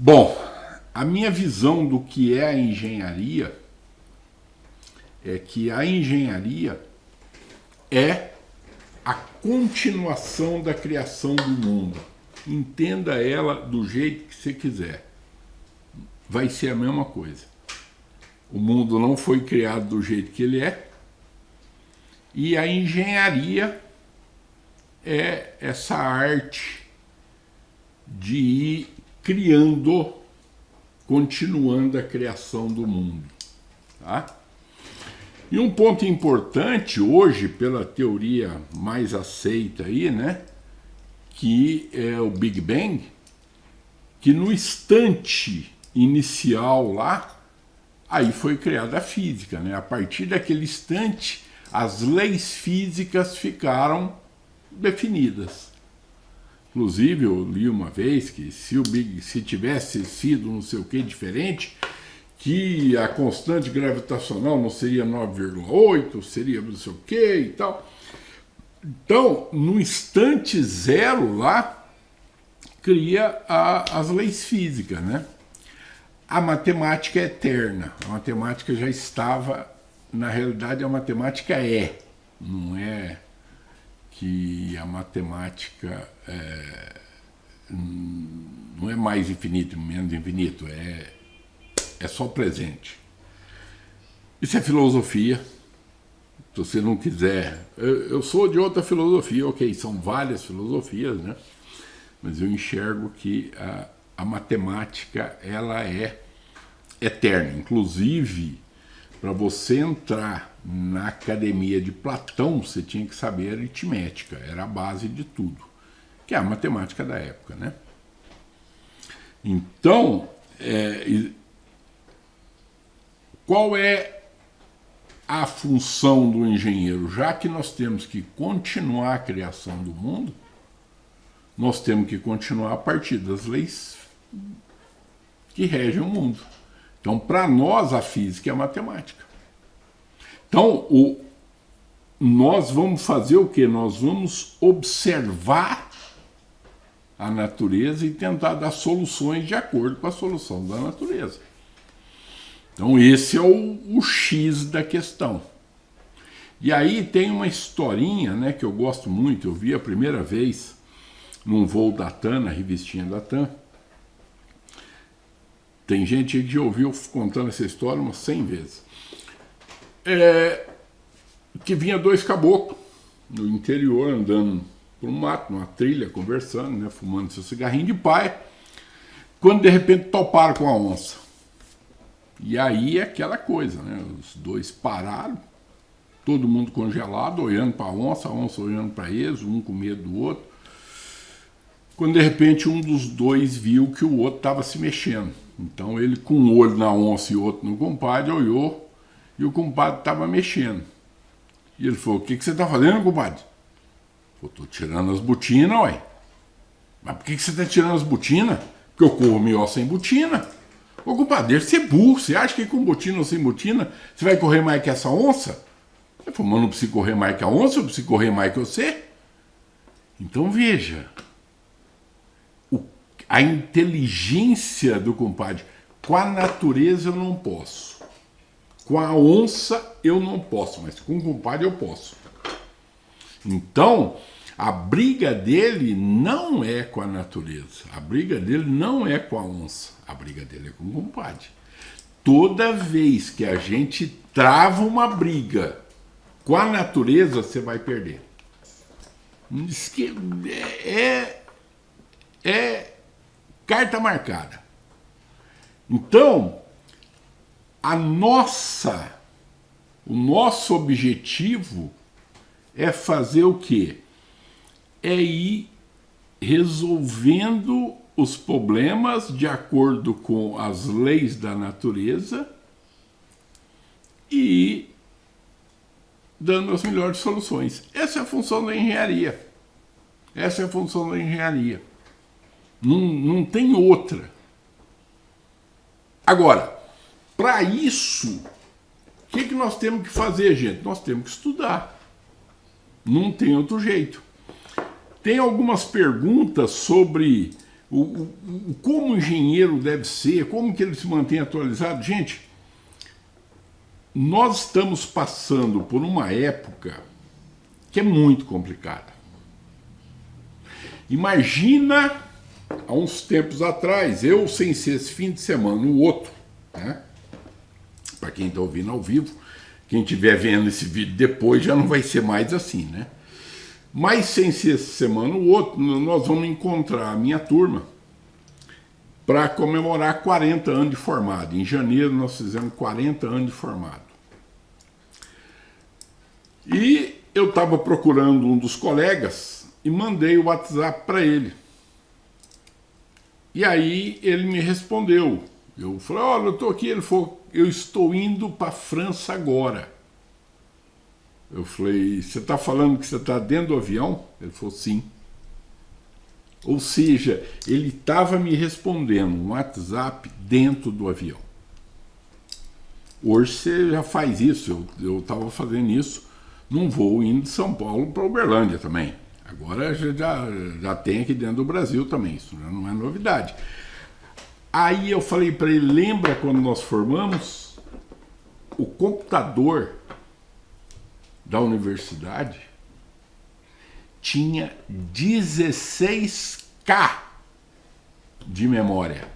Bom, a minha visão do que é a engenharia é que a engenharia é a continuação da criação do mundo. Entenda ela do jeito que você quiser. Vai ser a mesma coisa. O mundo não foi criado do jeito que ele é. E a engenharia é essa arte de ir criando, continuando a criação do mundo. Tá? E um ponto importante hoje, pela teoria mais aceita aí, né, que é o Big Bang, que no instante inicial lá, aí foi criada a física, né? A partir daquele instante, as leis físicas ficaram definidas. Inclusive, eu li uma vez que se tivesse sido não sei o que diferente, que a constante gravitacional não seria 9,8, seria não sei o que e tal. Então, no instante zero lá, cria as leis físicas, né? A matemática é eterna. A matemática já estava, na realidade a matemática não é que a matemática não é mais infinito, menos infinito, é só presente. Isso é filosofia. Se você não quiser... Eu sou de outra filosofia, ok, são várias filosofias, né? Mas eu enxergo que a matemática, ela é eterna. Inclusive, para você entrar na academia de Platão, você tinha que saber aritmética, era a base de tudo, que é a matemática da época, né? Então, qual é a função do engenheiro? Já que nós temos que continuar a criação do mundo, nós temos que continuar a partir das leis que regem o mundo. Então, para nós, a física é a matemática. Então, nós vamos fazer o quê? Nós vamos observar a natureza e tentar dar soluções de acordo com a solução da natureza. Então, esse é o X da questão. E aí tem uma historinha, né, que eu gosto muito, eu vi a primeira vez num voo da TAM, na revistinha da TAM. Tem gente que já ouviu contando essa história umas 100 vezes. Que vinha dois caboclos no interior, andando por um mato, numa trilha, conversando, né, fumando seu cigarrinho de paia, quando de repente toparam com a onça. E aí é aquela coisa, né, os dois pararam, todo mundo congelado, olhando para a onça olhando para eles, um com medo do outro. Quando de repente um dos dois viu que o outro estava se mexendo. Então ele, com um olho na onça e outro no compadre, olhou e o compadre estava mexendo. E ele falou: o que você está fazendo, compadre? Eu estou tirando as botinas, ué. Mas por que você está tirando as botinas? Porque eu corro melhor sem botina. Ô, compadre, deve ser burro. Você acha que com botina ou sem botina você vai correr mais que essa onça? Ele falou: mas não precisa correr mais que a onça, eu preciso correr mais que você. Então veja, a inteligência do compadre. Com a natureza eu não posso. Com a onça eu não posso, mas com o compadre eu posso. Então, a briga dele não é com a natureza. A briga dele não é com a onça. A briga dele é com o compadre. Toda vez que a gente trava uma briga com a natureza, você vai perder. É carta marcada. Então, o nosso objetivo é fazer o quê? É ir resolvendo os problemas de acordo com as leis da natureza e ir dando as melhores soluções. Essa é a função da engenharia. Essa é a função da engenharia. Não tem outra. Agora, para isso, o que nós temos que fazer, gente? Nós temos que estudar. Não tem outro jeito. Tem algumas perguntas sobre como o engenheiro deve ser, como que ele se mantém atualizado. Gente, nós estamos passando por uma época que é muito complicada. Imagina, há uns tempos atrás, eu sem ser esse fim de semana, o outro, né? Para quem está ouvindo ao vivo, quem estiver vendo esse vídeo depois já não vai ser mais assim, né? Mas sem ser essa semana, o outro, nós vamos encontrar a minha turma para comemorar 40 anos de formado. Em janeiro nós fizemos 40 anos de formado. E eu estava procurando um dos colegas e mandei o WhatsApp para ele. E aí ele me respondeu. Eu falei, olha, eu estou aqui. Ele falou, eu estou indo para a França agora. Eu falei, você está falando que você está dentro do avião? Ele falou, sim. Ou seja, ele estava me respondendo um WhatsApp dentro do avião. Hoje você já faz isso, eu estava fazendo isso num voo indo de São Paulo para Uberlândia também. Agora já tem aqui dentro do Brasil também, isso não é novidade. Aí eu falei para ele, lembra quando nós formamos? O computador da universidade tinha 16K de memória.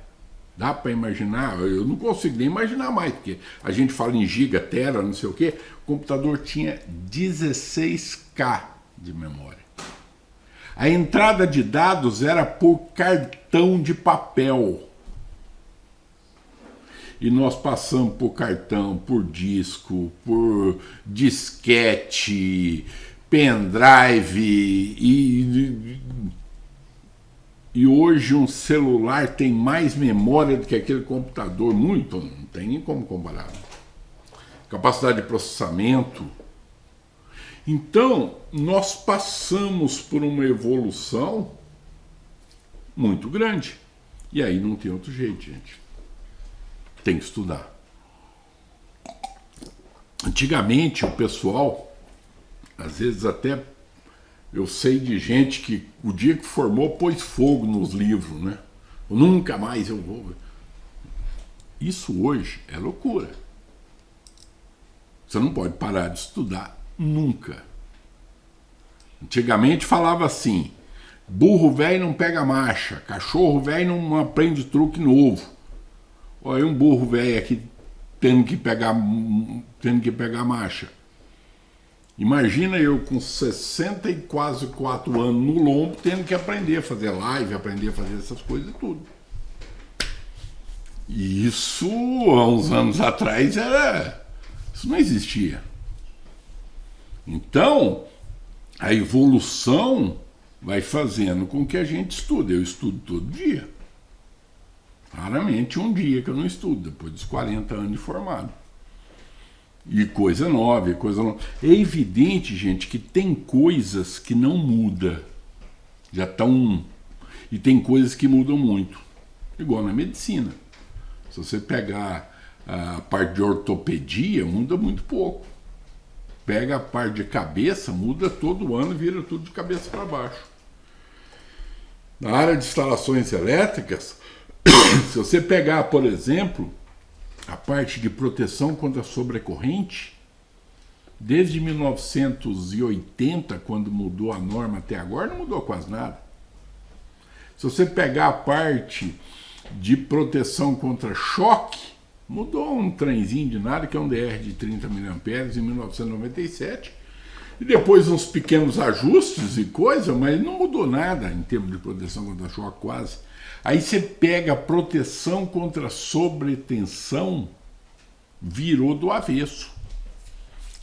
Dá para imaginar? Eu não consigo nem imaginar mais, porque a gente fala em giga, tera, não sei o quê. O computador tinha 16K de memória. A entrada de dados era por cartão de papel. E nós passamos por cartão, por disco, por disquete, pendrive e hoje um celular tem mais memória do que aquele computador, muito, não tem nem como comparar. Capacidade de processamento. Então, nós passamos por uma evolução muito grande. E aí não tem outro jeito, gente. Tem que estudar. Antigamente, o pessoal, às vezes até eu sei de gente que o dia que formou pôs fogo nos livros, né? Nunca mais eu vou. Isso hoje é loucura. Você não pode parar de estudar nunca. Antigamente falava assim: burro velho não pega marcha, cachorro velho não aprende truque novo. Olha, um burro velho aqui tendo que pegar marcha. Imagina eu com 60 e quase 4 anos no lombo tendo que aprender a fazer live, aprender a fazer essas coisas e tudo. E isso, há uns anos atrás, isso não existia. Então, a evolução vai fazendo com que a gente estude. Eu estudo todo dia. Raramente um dia que eu não estudo, depois dos 40 anos de formado. E coisa nova, coisa nova. É evidente, gente, que tem coisas que não mudam. Já estão. E tem coisas que mudam muito. Igual na medicina. Se você pegar a parte de ortopedia, muda muito pouco. Pega a parte de cabeça, muda todo ano e vira tudo de cabeça para baixo. Na área de instalações elétricas, se você pegar, por exemplo, a parte de proteção contra sobrecorrente, desde 1980, quando mudou a norma até agora, não mudou quase nada. Se você pegar a parte de proteção contra choque, mudou um trenzinho de nada, que é um DR de 30 mA em 1997, e depois uns pequenos ajustes e coisa, mas não mudou nada em termos de proteção contra choque quase. Aí você pega a proteção contra sobretensão, virou do avesso.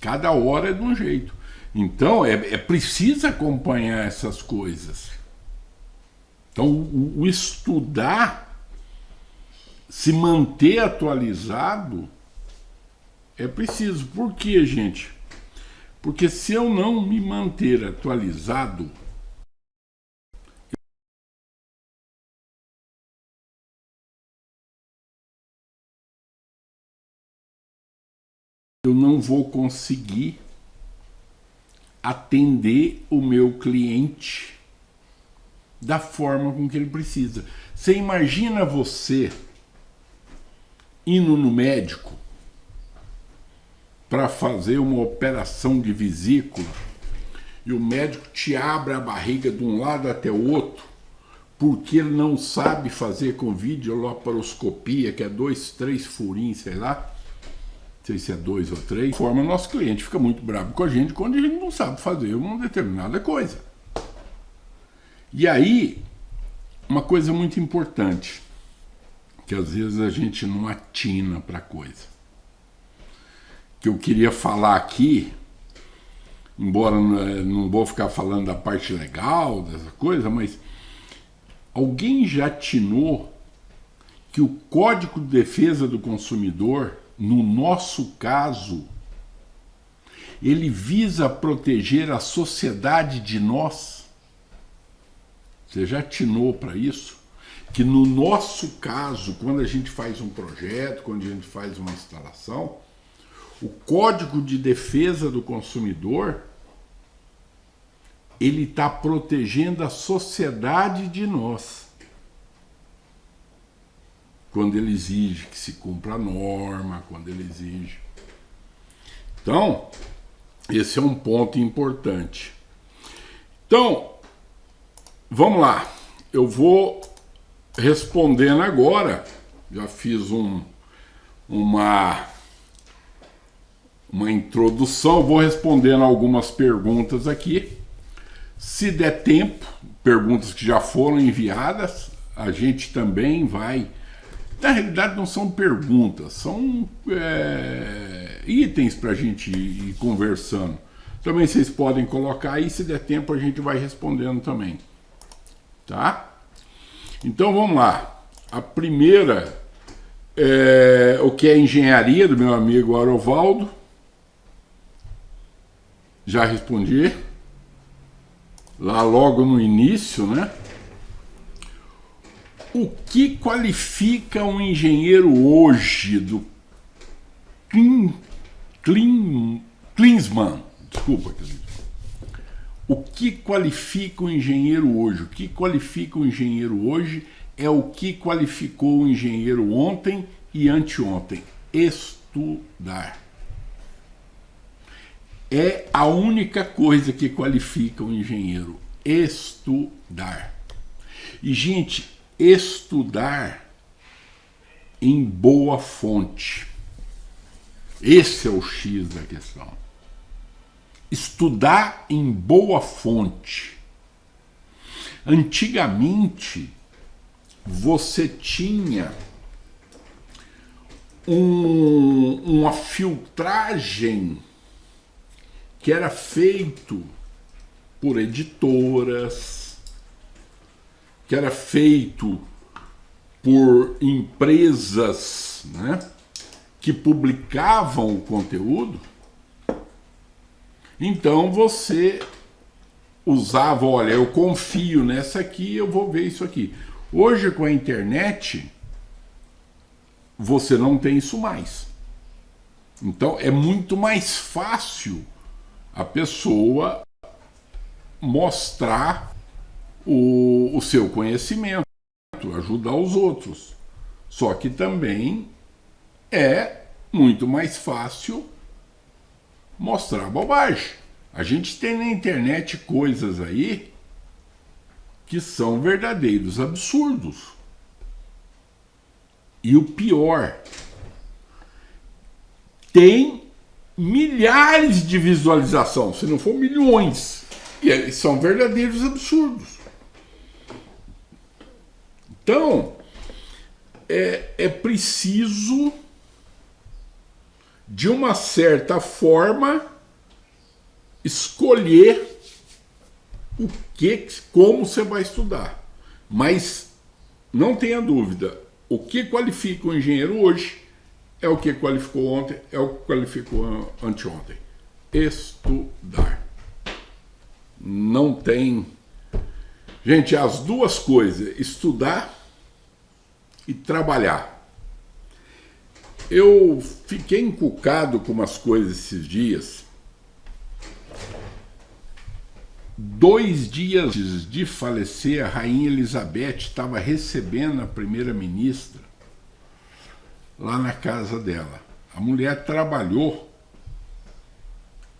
Cada hora é de um jeito. Então é preciso acompanhar essas coisas. Então o estudar, se manter atualizado, é preciso. Por quê, gente? Porque se eu não me manter atualizado, eu não vou conseguir atender o meu cliente da forma com que ele precisa. Você imagina você indo no médico para fazer uma operação de vesícula e o médico te abre a barriga de um lado até o outro porque ele não sabe fazer com videolaparoscopia, que é 2, 3 furinhos, sei lá, não sei se é 2 ou 3. Forma, nosso cliente fica muito bravo com a gente quando a gente não sabe fazer uma determinada coisa. E aí, uma coisa muito importante, que às vezes a gente não atina para coisa, que eu queria falar aqui, embora não vou ficar falando da parte legal dessa coisa, mas alguém já atinou que o Código de Defesa do Consumidor, no nosso caso, ele visa proteger a sociedade de nós? Você já atinou para isso? Que no nosso caso, quando a gente faz um projeto, quando a gente faz uma instalação, o Código de Defesa do Consumidor, ele está protegendo a sociedade de nós. Quando ele exige que se cumpra a norma, quando ele exige. Então, esse é um ponto importante. Então, vamos lá. Eu vou respondendo agora. Já fiz uma introdução. Vou respondendo algumas perguntas aqui. Se der tempo, perguntas que já foram enviadas, a gente também vai... Na realidade não são perguntas, são itens para a gente ir conversando. Também vocês podem colocar aí, se der tempo a gente vai respondendo também. Tá? Então vamos lá. A primeira é o que é engenharia, do meu amigo Arovaldo. Já respondi. Lá logo no início, né? O que qualifica um engenheiro hoje do Klinsmann? Desculpa, querido. O que qualifica o engenheiro hoje? O que qualifica o engenheiro hoje é o que qualificou o engenheiro ontem e anteontem. Estudar. É a única coisa que qualifica o engenheiro. Estudar. E, gente, estudar em boa fonte. Esse é o X da questão. Estudar em boa fonte. Antigamente, você tinha uma filtragem que era feito por editoras, que era feito por empresas, né, que publicavam o conteúdo. Então você usava, olha, eu confio nessa aqui, eu vou ver isso aqui. Hoje com a internet, você não tem isso mais. Então é muito mais fácil a pessoa mostrar o seu conhecimento, ajudar os outros. Só que também é muito mais fácil mostrar bobagem. A gente tem na internet coisas aí que são verdadeiros absurdos. E o pior, tem milhares de visualização, se não for milhões, e são verdadeiros absurdos. Então, é preciso, de uma certa forma, escolher como você vai estudar. Mas não tenha dúvida, o que qualifica o engenheiro hoje é o que qualificou ontem, é o que qualificou anteontem. Estudar. Não tem... Gente, as duas coisas, estudar e trabalhar. Eu fiquei encucado com umas coisas esses dias. 2 dias antes de falecer, a Rainha Elizabeth estava recebendo a primeira-ministra lá na casa dela. A mulher trabalhou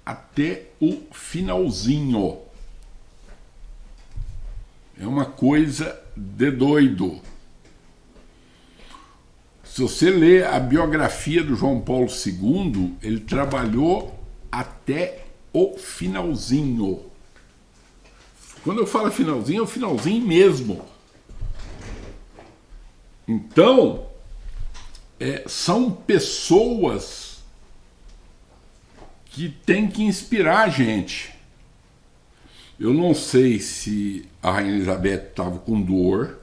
até o finalzinho. É uma coisa de doido. Se você ler a biografia do João Paulo II, ele trabalhou até o finalzinho. Quando eu falo finalzinho, é o finalzinho mesmo. Então, são pessoas que têm que inspirar a gente. Eu não sei se a Rainha Elizabeth estava com dor,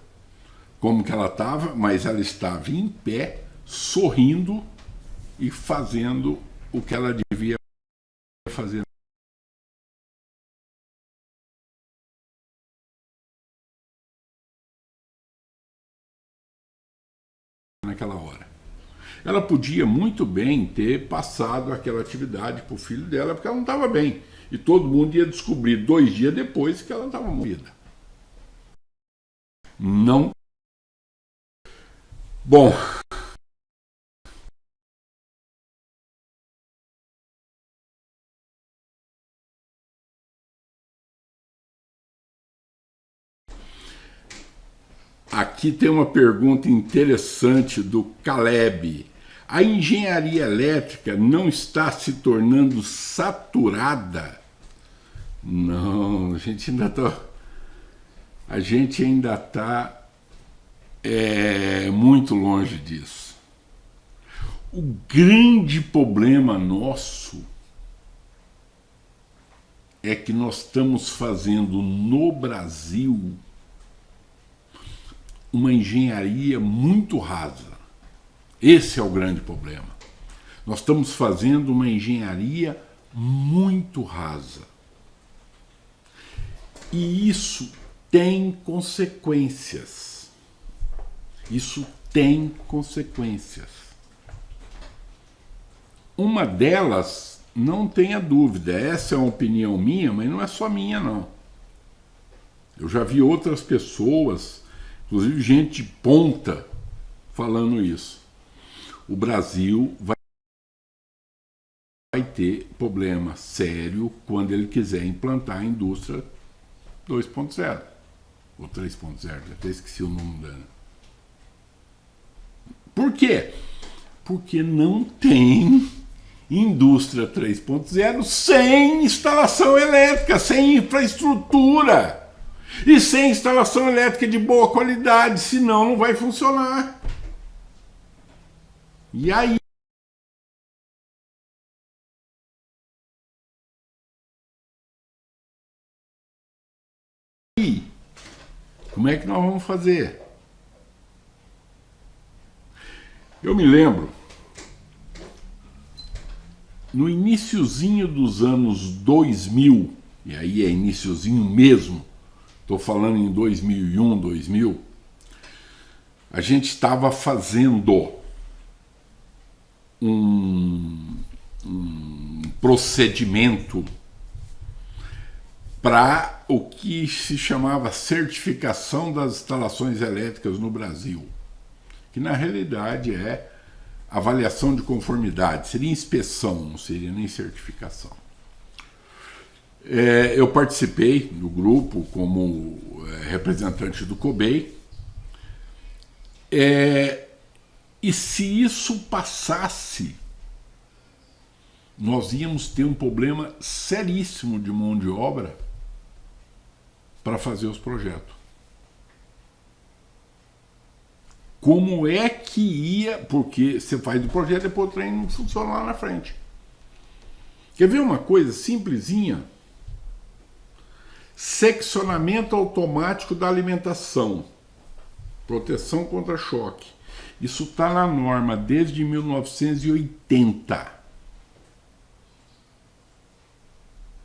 como que ela estava, mas ela estava em pé, sorrindo e fazendo o que ela devia fazer. Naquela hora. Ela podia muito bem ter passado aquela atividade para o filho dela, porque ela não estava bem. E todo mundo ia descobrir 2 dias depois que ela estava morrida. Não. Bom. Aqui tem uma pergunta interessante do Caleb. A engenharia elétrica não está se tornando saturada? Não, a gente ainda está muito longe disso. O grande problema nosso é que nós estamos fazendo no Brasil uma engenharia muito rasa. Esse é o grande problema. Nós estamos fazendo uma engenharia muito rasa. E isso tem consequências. Isso tem consequências. Uma delas, não tenha dúvida, essa é uma opinião minha, mas não é só minha, não. Eu já vi outras pessoas, inclusive gente de ponta, falando isso. O Brasil vai ter problema sério quando ele quiser implantar a indústria 2.0 ou 3.0, até esqueci o nome dela. Por quê? Porque não tem indústria 3.0 sem instalação elétrica, sem infraestrutura. E sem instalação elétrica de boa qualidade, senão não vai funcionar. E aí? Como é que nós vamos fazer? Eu me lembro, no iniciozinho dos anos 2000, e aí é iniciozinho mesmo, estou falando em 2001, 2000, a gente estava fazendo um procedimento para o que se chamava certificação das instalações elétricas no Brasil, que na realidade é avaliação de conformidade, seria inspeção, não seria nem certificação. Eu participei do grupo como representante do COBEI, e se isso passasse, nós íamos ter um problema seríssimo de mão de obra para fazer os projetos. Como é que ia... Porque você faz o projeto e depois o trem não funciona lá na frente. Quer ver uma coisa simplesinha? Seccionamento automático da alimentação. Proteção contra choque. Isso está na norma desde 1980.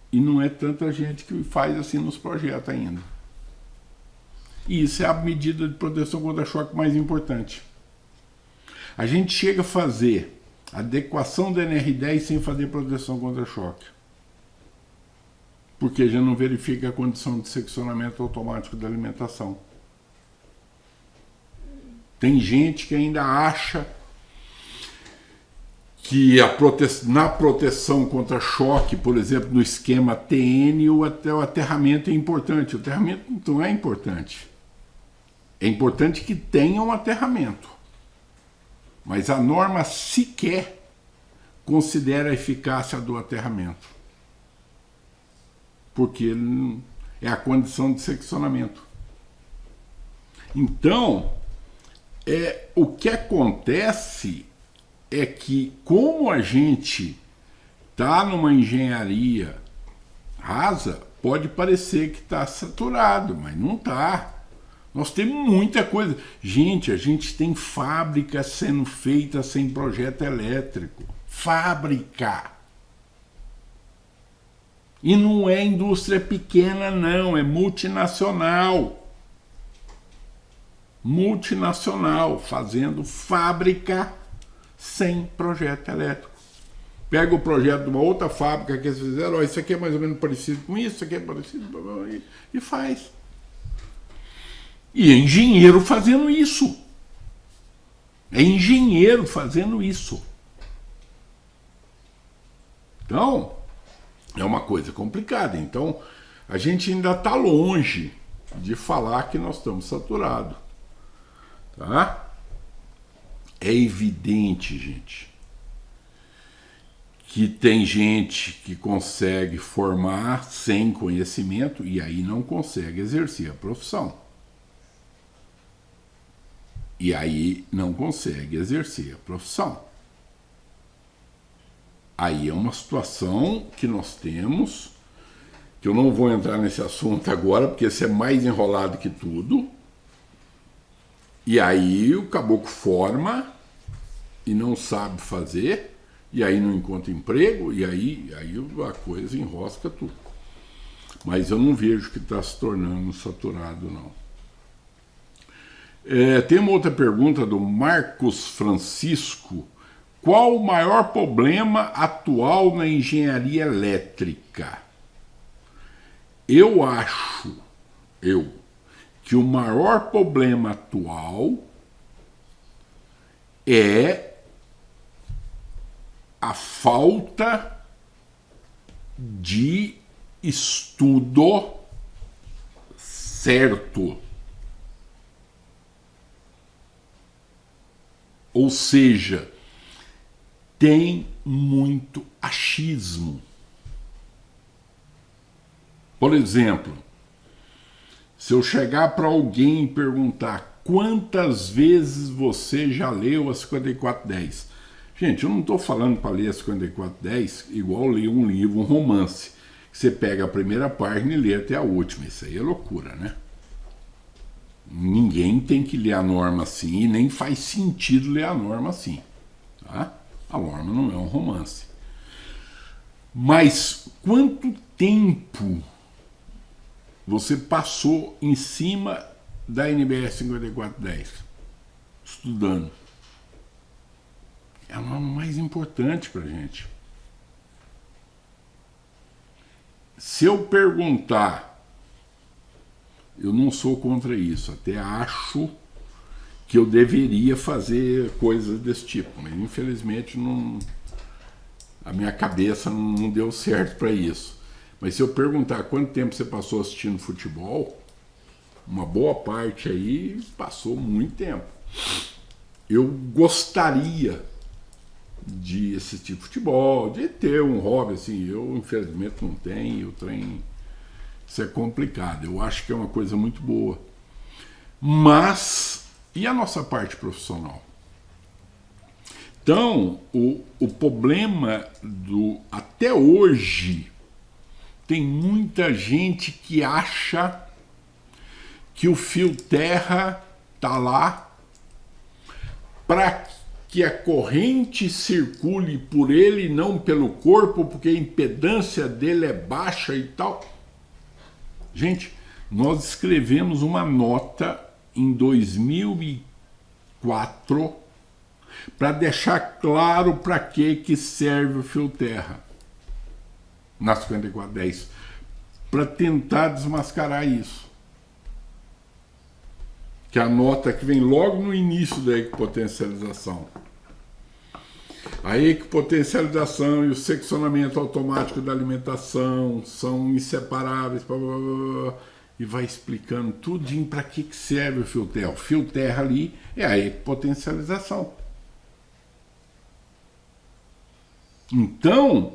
E não é tanta gente que faz assim nos projetos ainda. E isso é a medida de proteção contra choque mais importante. A gente chega a fazer adequação da NR10 sem fazer proteção contra choque. porque já não verifica a condição de seccionamento automático da alimentação. Tem gente que ainda acha que na proteção contra choque, por exemplo, no esquema TN, o aterramento é importante. O aterramento não é importante. É importante que tenha um aterramento. Mas a norma sequer considera a eficácia do aterramento. Porque é a condição de seccionamento. Então, o que acontece é que, como a gente está numa engenharia rasa, pode parecer que está saturado, mas não está. Nós temos muita coisa. Gente, a gente tem fábrica sendo feita sem projeto elétrico. Fábrica! E não é indústria pequena, não, é multinacional. Multinacional, fazendo fábrica sem projeto elétrico. Pega o projeto de uma outra fábrica que eles fizeram, isso aqui é mais ou menos parecido com isso aqui é parecido, e faz. E é engenheiro fazendo isso. É engenheiro fazendo isso. Então, é uma coisa complicada. Então, a gente ainda está longe de falar que nós estamos saturados. Tá? É evidente, gente, que tem gente que consegue formar sem conhecimento e aí não consegue exercer a profissão. E aí não consegue exercer a profissão. Aí é uma situação que nós temos, que eu não vou entrar nesse assunto agora, porque esse é mais enrolado que tudo. E aí o caboclo forma e não sabe fazer, e aí não encontra emprego, e aí a coisa enrosca tudo. Mas eu não vejo que está se tornando saturado, não. Tem uma outra pergunta do Marcos Francisco. Qual o maior problema atual na engenharia elétrica? Eu acho que o maior problema atual é a falta de estudo certo. Ou seja, tem muito achismo. Por exemplo, se eu chegar para alguém e perguntar quantas vezes você já leu a 5410, gente, eu não estou falando para ler a 5410 igual ler um livro, um romance, que você pega a primeira página e lê até a última. Isso aí é loucura, né? Ninguém tem que ler a norma assim e nem faz sentido ler a norma assim, tá? A norma não é um romance. Mas quanto tempo você passou em cima da NBR 5410 estudando? É a norma mais importante para a gente. Se eu perguntar, eu não sou contra isso, até acho que eu deveria fazer coisas desse tipo, mas infelizmente a minha cabeça não deu certo para isso. Mas se eu perguntar quanto tempo você passou assistindo futebol, uma boa parte aí passou muito tempo. Eu gostaria de assistir futebol, de ter um hobby assim, eu infelizmente não tenho, isso é complicado. Eu acho que é uma coisa muito boa. Mas, e a nossa parte profissional? Então, o problema até hoje, tem muita gente que acha que o fio terra está lá para que a corrente circule por ele e não pelo corpo, porque a impedância dele é baixa e tal. Gente, nós escrevemos uma nota em 2004 para deixar claro para que serve o fio terra na 5410. para tentar desmascarar isso. Que é a nota que vem logo no início da equipotencialização. A equipotencialização e o seccionamento automático da alimentação são inseparáveis, blá, blá, blá, e vai explicando tudinho para que serve o fio terra. O fio terra ali é a equipotencialização. Então,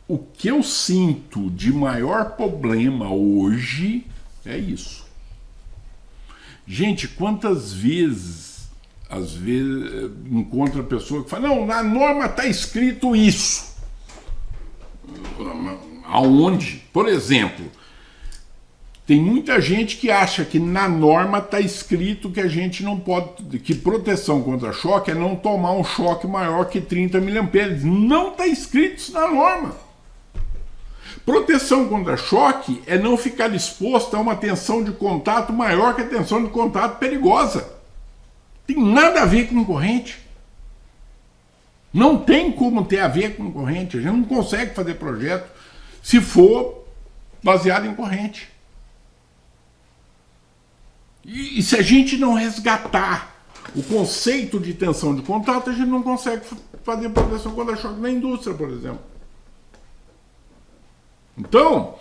o que eu sinto de maior problema hoje é isso. Gente, quantas vezes, às vezes, encontra pessoa que fala, não, na norma está escrito isso. Aonde? Por exemplo, tem muita gente que acha que na norma está escrito que a gente não pode, que proteção contra choque é não tomar um choque maior que 30 mA. Não está escrito isso na norma. Proteção contra choque é não ficar exposto a uma tensão de contato maior que a tensão de contato perigosa. Tem nada a ver com corrente. Não tem como ter a ver com corrente. A gente não consegue fazer projeto se for baseado em corrente. E se a gente não resgatar o conceito de tensão de contato, a gente não consegue fazer proteção contra choque na indústria, por exemplo. Então,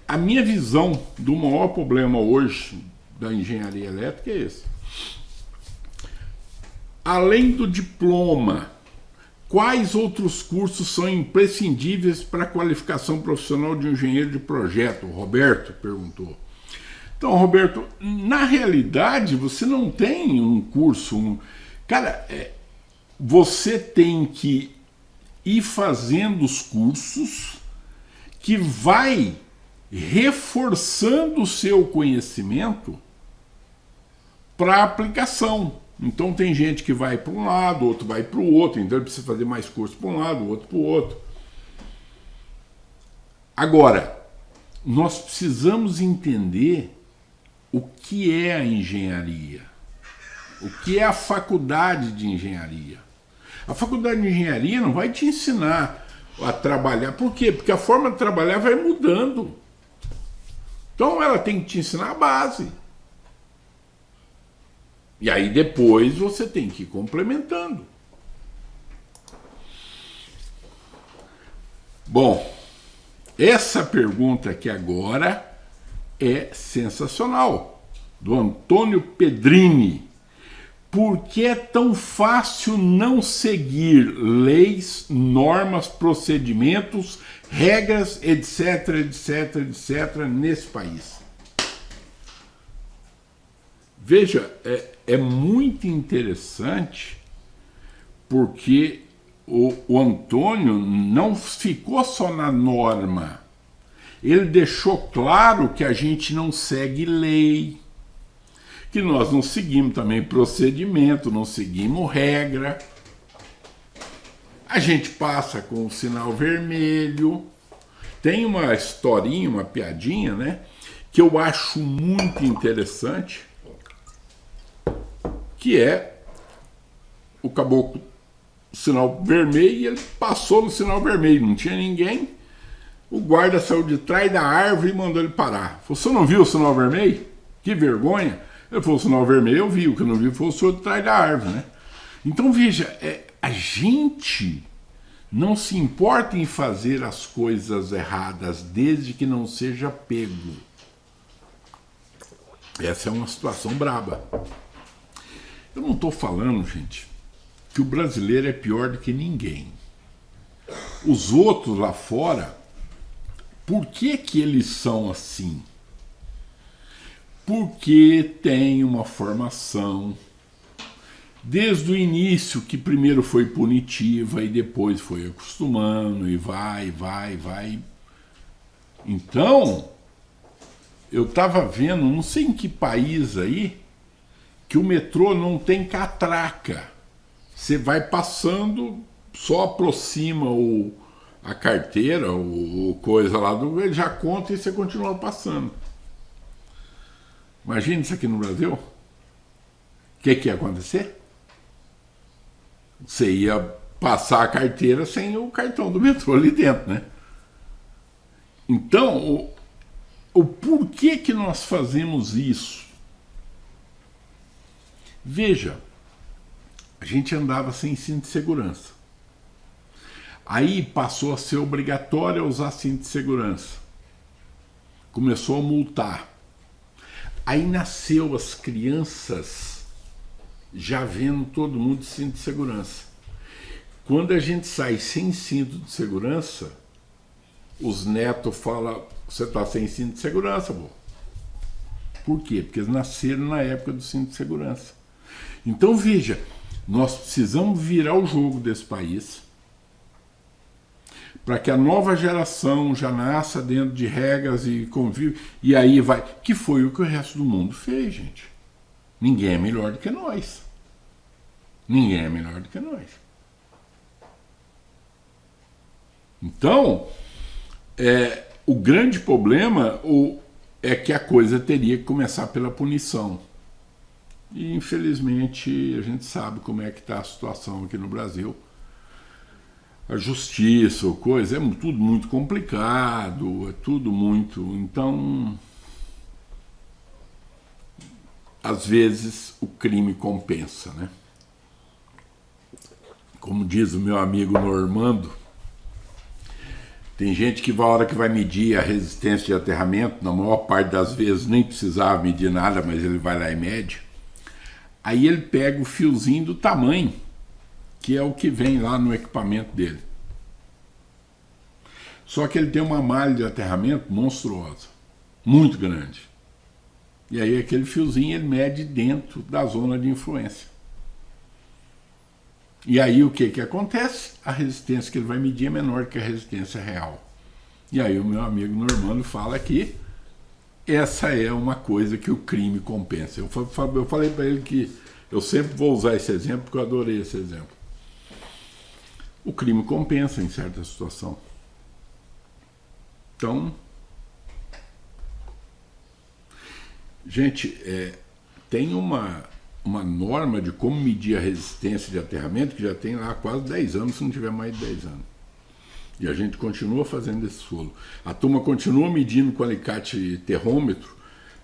a minha visão do maior problema hoje da engenharia elétrica é esse. Além do diploma, quais outros cursos são imprescindíveis para a qualificação profissional de engenheiro de projeto? O Roberto perguntou. Então, Roberto, na realidade, você não tem um curso. Cara, você tem que ir fazendo os cursos que vai reforçando o seu conhecimento para a aplicação. Então tem gente que vai para um lado, outro vai para o outro, então ele precisa fazer mais curso para um lado, outro para o outro. Agora, nós precisamos entender o que é a engenharia, o que é a faculdade de engenharia. A faculdade de engenharia não vai te ensinar a trabalhar. Por quê? Porque a forma de trabalhar vai mudando. Então ela tem que te ensinar a base. E aí depois você tem que ir complementando. Bom, essa pergunta aqui agora é sensacional. Do Antônio Pedrini. Por que é tão fácil não seguir leis, normas, procedimentos, regras, etc, etc, etc, nesse país? Veja, é muito interessante porque o Antônio não ficou só na norma. Ele deixou claro que a gente não segue lei, que nós não seguimos também procedimento, não seguimos regra. A gente passa com o sinal vermelho. Tem uma historinha, uma piadinha, né, que eu acho muito interessante, que é o caboclo, sinal vermelho, e ele passou no sinal vermelho, não tinha ninguém. O guarda saiu de trás da árvore e mandou ele parar. Falou, você não viu o sinal vermelho? Que vergonha. Ele falou, o sinal vermelho eu vi, o que eu não vi foi o senhor de trás da árvore, né? Então veja, a gente não se importa em fazer as coisas erradas, desde que não seja pego. Essa é uma situação braba. Eu não estou falando, gente, que o brasileiro é pior do que ninguém. Os outros lá fora, por que que eles são assim? Porque tem uma formação desde o início, que primeiro foi punitiva e depois foi acostumando e vai. Então, eu estava vendo, não sei em que país aí, que o metrô não tem catraca. Você vai passando, só aproxima a carteira, o coisa lá, ele já conta e você continua passando. Imagina isso aqui no Brasil. O que ia acontecer? Você ia passar a carteira sem o cartão do metrô ali dentro, né? Então, o porquê que nós fazemos isso? Veja, a gente andava sem cinto de segurança. Aí passou a ser obrigatório usar cinto de segurança. Começou a multar. Aí nasceu as crianças já vendo todo mundo de cinto de segurança. Quando a gente sai sem cinto de segurança, os netos falam, você está sem cinto de segurança, vô. Por quê? Porque eles nasceram na época do cinto de segurança. Então veja, nós precisamos virar o jogo desse país para que a nova geração já nasça dentro de regras e convívio, e aí vai, que foi o que o resto do mundo fez, gente. Ninguém é melhor do que nós. Ninguém é melhor do que nós. Então, o grande problema é que a coisa teria que começar pela punição. E, infelizmente, a gente sabe como é que está a situação aqui no Brasil. A justiça, ou coisa, é tudo muito complicado, é tudo muito... Então, às vezes, o crime compensa, né? Como diz o meu amigo Normando, tem gente que a hora que vai medir a resistência de aterramento, na maior parte das vezes nem precisava medir nada, mas ele vai lá e mede. Aí ele pega o fiozinho do tamanho, que é o que vem lá no equipamento dele. Só que ele tem uma malha de aterramento monstruosa, muito grande. E aí aquele fiozinho ele mede dentro da zona de influência. E aí o que acontece? A resistência que ele vai medir é menor que a resistência real. E aí o meu amigo Normando fala que essa é uma coisa que o crime compensa. Eu falei para ele que eu sempre vou usar esse exemplo porque eu adorei esse exemplo. O crime compensa em certa situação. Então, gente, tem uma norma de como medir a resistência de aterramento que já tem lá quase 10 anos, se não tiver mais de 10 anos. E a gente continua fazendo esse solo. A turma continua medindo com alicate terrômetro,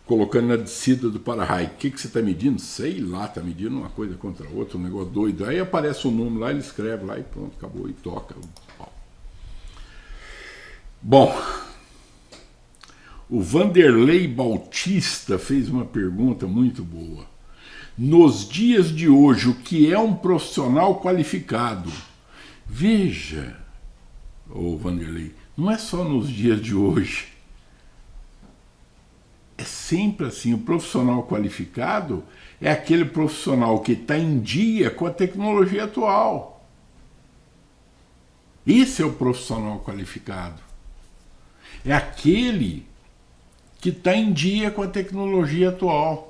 colocando na descida do para-raio. O que você está medindo? Sei lá, está medindo uma coisa contra a outra, um negócio doido. Aí aparece o número lá, ele escreve lá e pronto, acabou, e toca. Bom, o Vanderlei Bautista fez uma pergunta muito boa. Nos dias de hoje, o que é um profissional qualificado? Veja, Vanderlei, não é só nos dias de hoje. É sempre assim, o profissional qualificado é aquele profissional que está em dia com a tecnologia atual. Esse é o profissional qualificado. É aquele que está em dia com a tecnologia atual.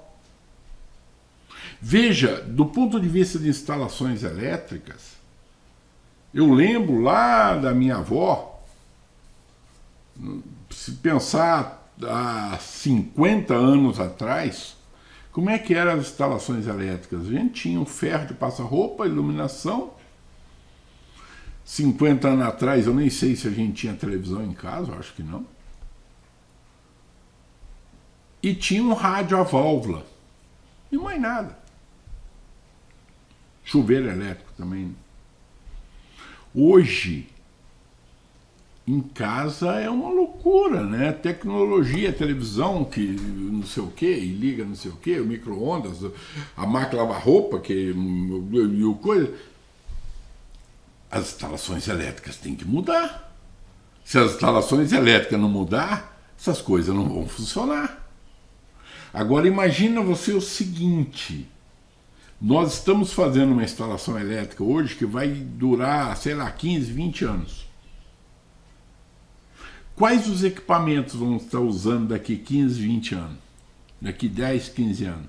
Veja, do ponto de vista de instalações elétricas, eu lembro lá da minha avó, se pensar há 50 anos atrás, como é que eram as instalações elétricas? A gente tinha um ferro de passar-roupa, iluminação. 50 anos atrás, eu nem sei se a gente tinha televisão em casa, eu acho que não. E tinha um rádio a válvula. E mais nada. Chuveiro elétrico também. Hoje, em casa é uma loucura, né? Tecnologia, televisão, que não sei o quê, e liga não sei o quê, o micro-ondas, a máquina lavar roupa, e o coisa. As instalações elétricas têm que mudar. Se as instalações elétricas não mudar, essas coisas não vão funcionar. Agora imagina você o seguinte, nós estamos fazendo uma instalação elétrica hoje que vai durar, sei lá, 15, 20 anos. Quais os equipamentos vão estar usando daqui 15, 20 anos? Daqui 10, 15 anos?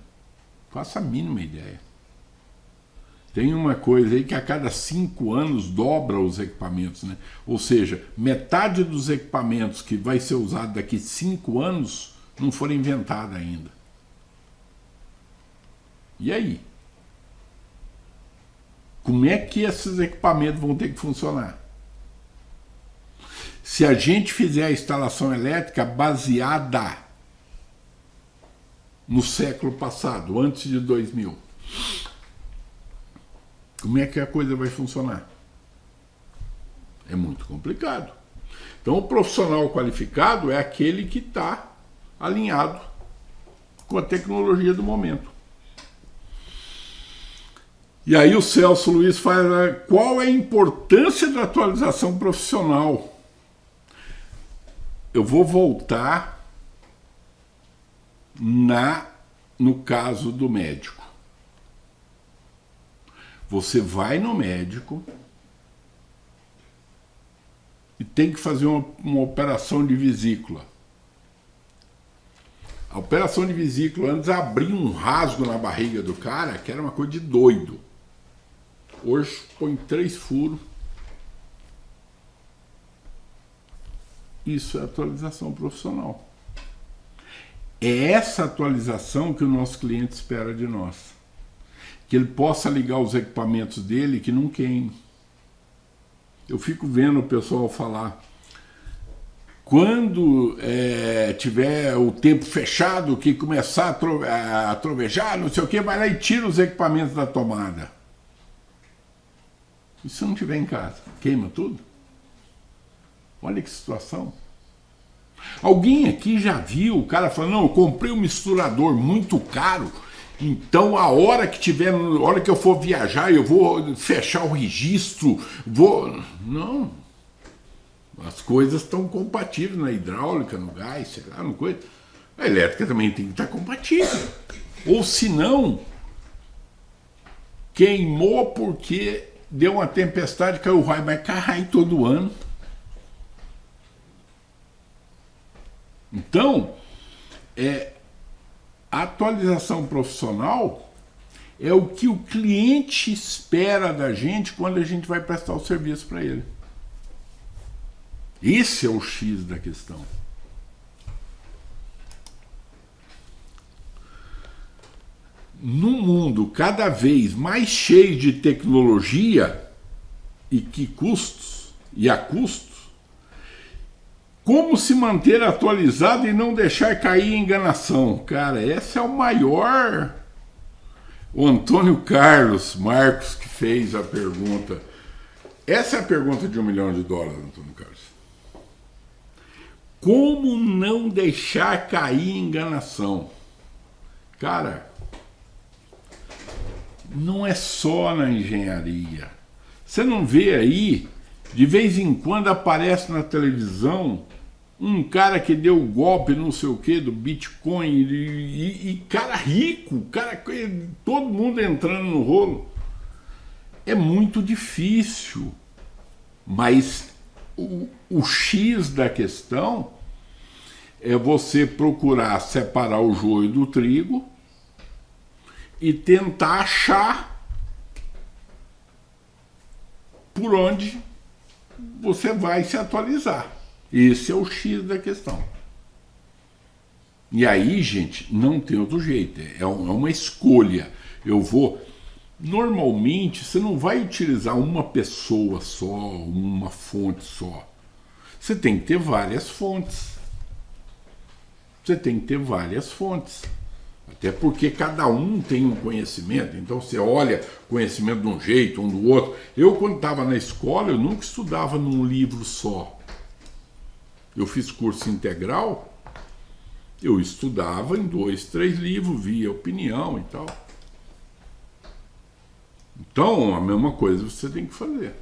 Faça a mínima ideia. Tem uma coisa aí que a cada 5 anos dobra os equipamentos, né? Ou seja, metade dos equipamentos que vai ser usado daqui 5 anos não foram inventados ainda. E aí? Como é que esses equipamentos vão ter que funcionar? se a gente fizer a instalação elétrica baseada no século passado, antes de 2000, como é que a coisa vai funcionar? É muito complicado. Então, o profissional qualificado é aquele que está alinhado com a tecnologia do momento. E aí o Celso Luiz fala, qual é a importância da atualização profissional? Eu vou voltar no caso do médico. Você vai no médico e tem que fazer uma operação de vesícula. A operação de vesícula antes abria um rasgo na barriga do cara, que era uma coisa de doido. Hoje põe 3 furos. Isso é atualização profissional. É essa atualização que o nosso cliente espera de nós. Que ele possa ligar os equipamentos dele que não queime. Eu fico vendo o pessoal falar, quando tiver o tempo fechado, que começar a trovejar, não sei o que, vai lá e tira os equipamentos da tomada. E se não tiver em casa, queima tudo? Olha que situação. Alguém aqui já viu o cara falando, não, eu comprei um misturador muito caro, então a hora que eu for viajar, eu vou fechar o registro, Não. As coisas estão compatíveis na hidráulica, no gás, sei lá, no coisa. A elétrica também tem que estar compatível. Ou se não, queimou porque deu uma tempestade, caiu o raio, mas cai todo ano. Então, a atualização profissional é o que o cliente espera da gente quando a gente vai prestar o serviço para ele. Esse é o X da questão. Num mundo cada vez mais cheio de tecnologia e a custos, como se manter atualizado e não deixar cair em enganação? Cara, esse é o maior... O Antônio Carlos Marcos que fez a pergunta. Essa é a pergunta de $1 milhão, Antônio Carlos. Como não deixar cair em enganação? Cara, não é só na engenharia. Você não vê aí, de vez em quando aparece na televisão um cara que deu golpe não sei o que do Bitcoin e cara rico, todo mundo entrando no rolo. É muito difícil, mas o X da questão é você procurar separar o joio do trigo e tentar achar por onde você vai se atualizar. Esse é o X da questão. E aí, gente, não tem outro jeito. É uma escolha. Normalmente, você não vai utilizar uma pessoa só, uma fonte só. Você tem que ter várias fontes. Até porque cada um tem um conhecimento. Então, você olha conhecimento de um jeito, um do outro. Eu, quando estava na escola, eu nunca estudava num livro só. Eu fiz curso integral, eu estudava em 2, 3 livros, via opinião e tal. Então, a mesma coisa você tem que fazer.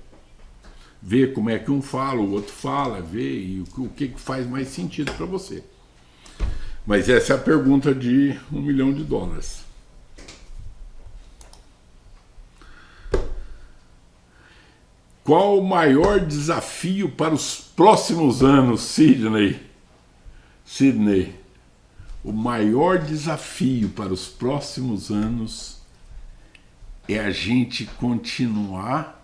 Ver como é que um fala, o outro fala, ver e o que faz mais sentido para você. Mas essa é a pergunta de $1 milhão. Qual o maior desafio para os próximos anos, Sidney? O maior desafio para os próximos anos é a gente continuar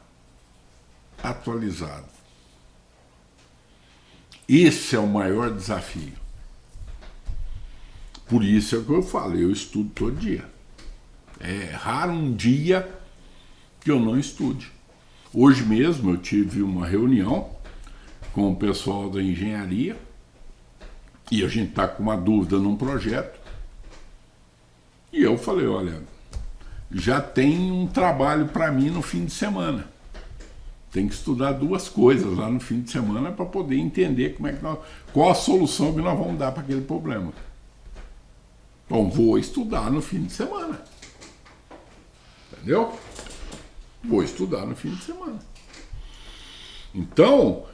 atualizado. Esse é o maior desafio. Por isso é o que eu falo, eu estudo todo dia. É raro um dia que eu não estude. Hoje mesmo eu tive uma reunião com o pessoal da engenharia e a gente está com uma dúvida num projeto. E eu falei, olha, já tem um trabalho para mim no fim de semana. Tem que estudar duas coisas lá no fim de semana para poder entender qual a solução que nós vamos dar para aquele problema. Então, vou estudar no fim de semana. Entendeu? Vou estudar no fim de semana. Então,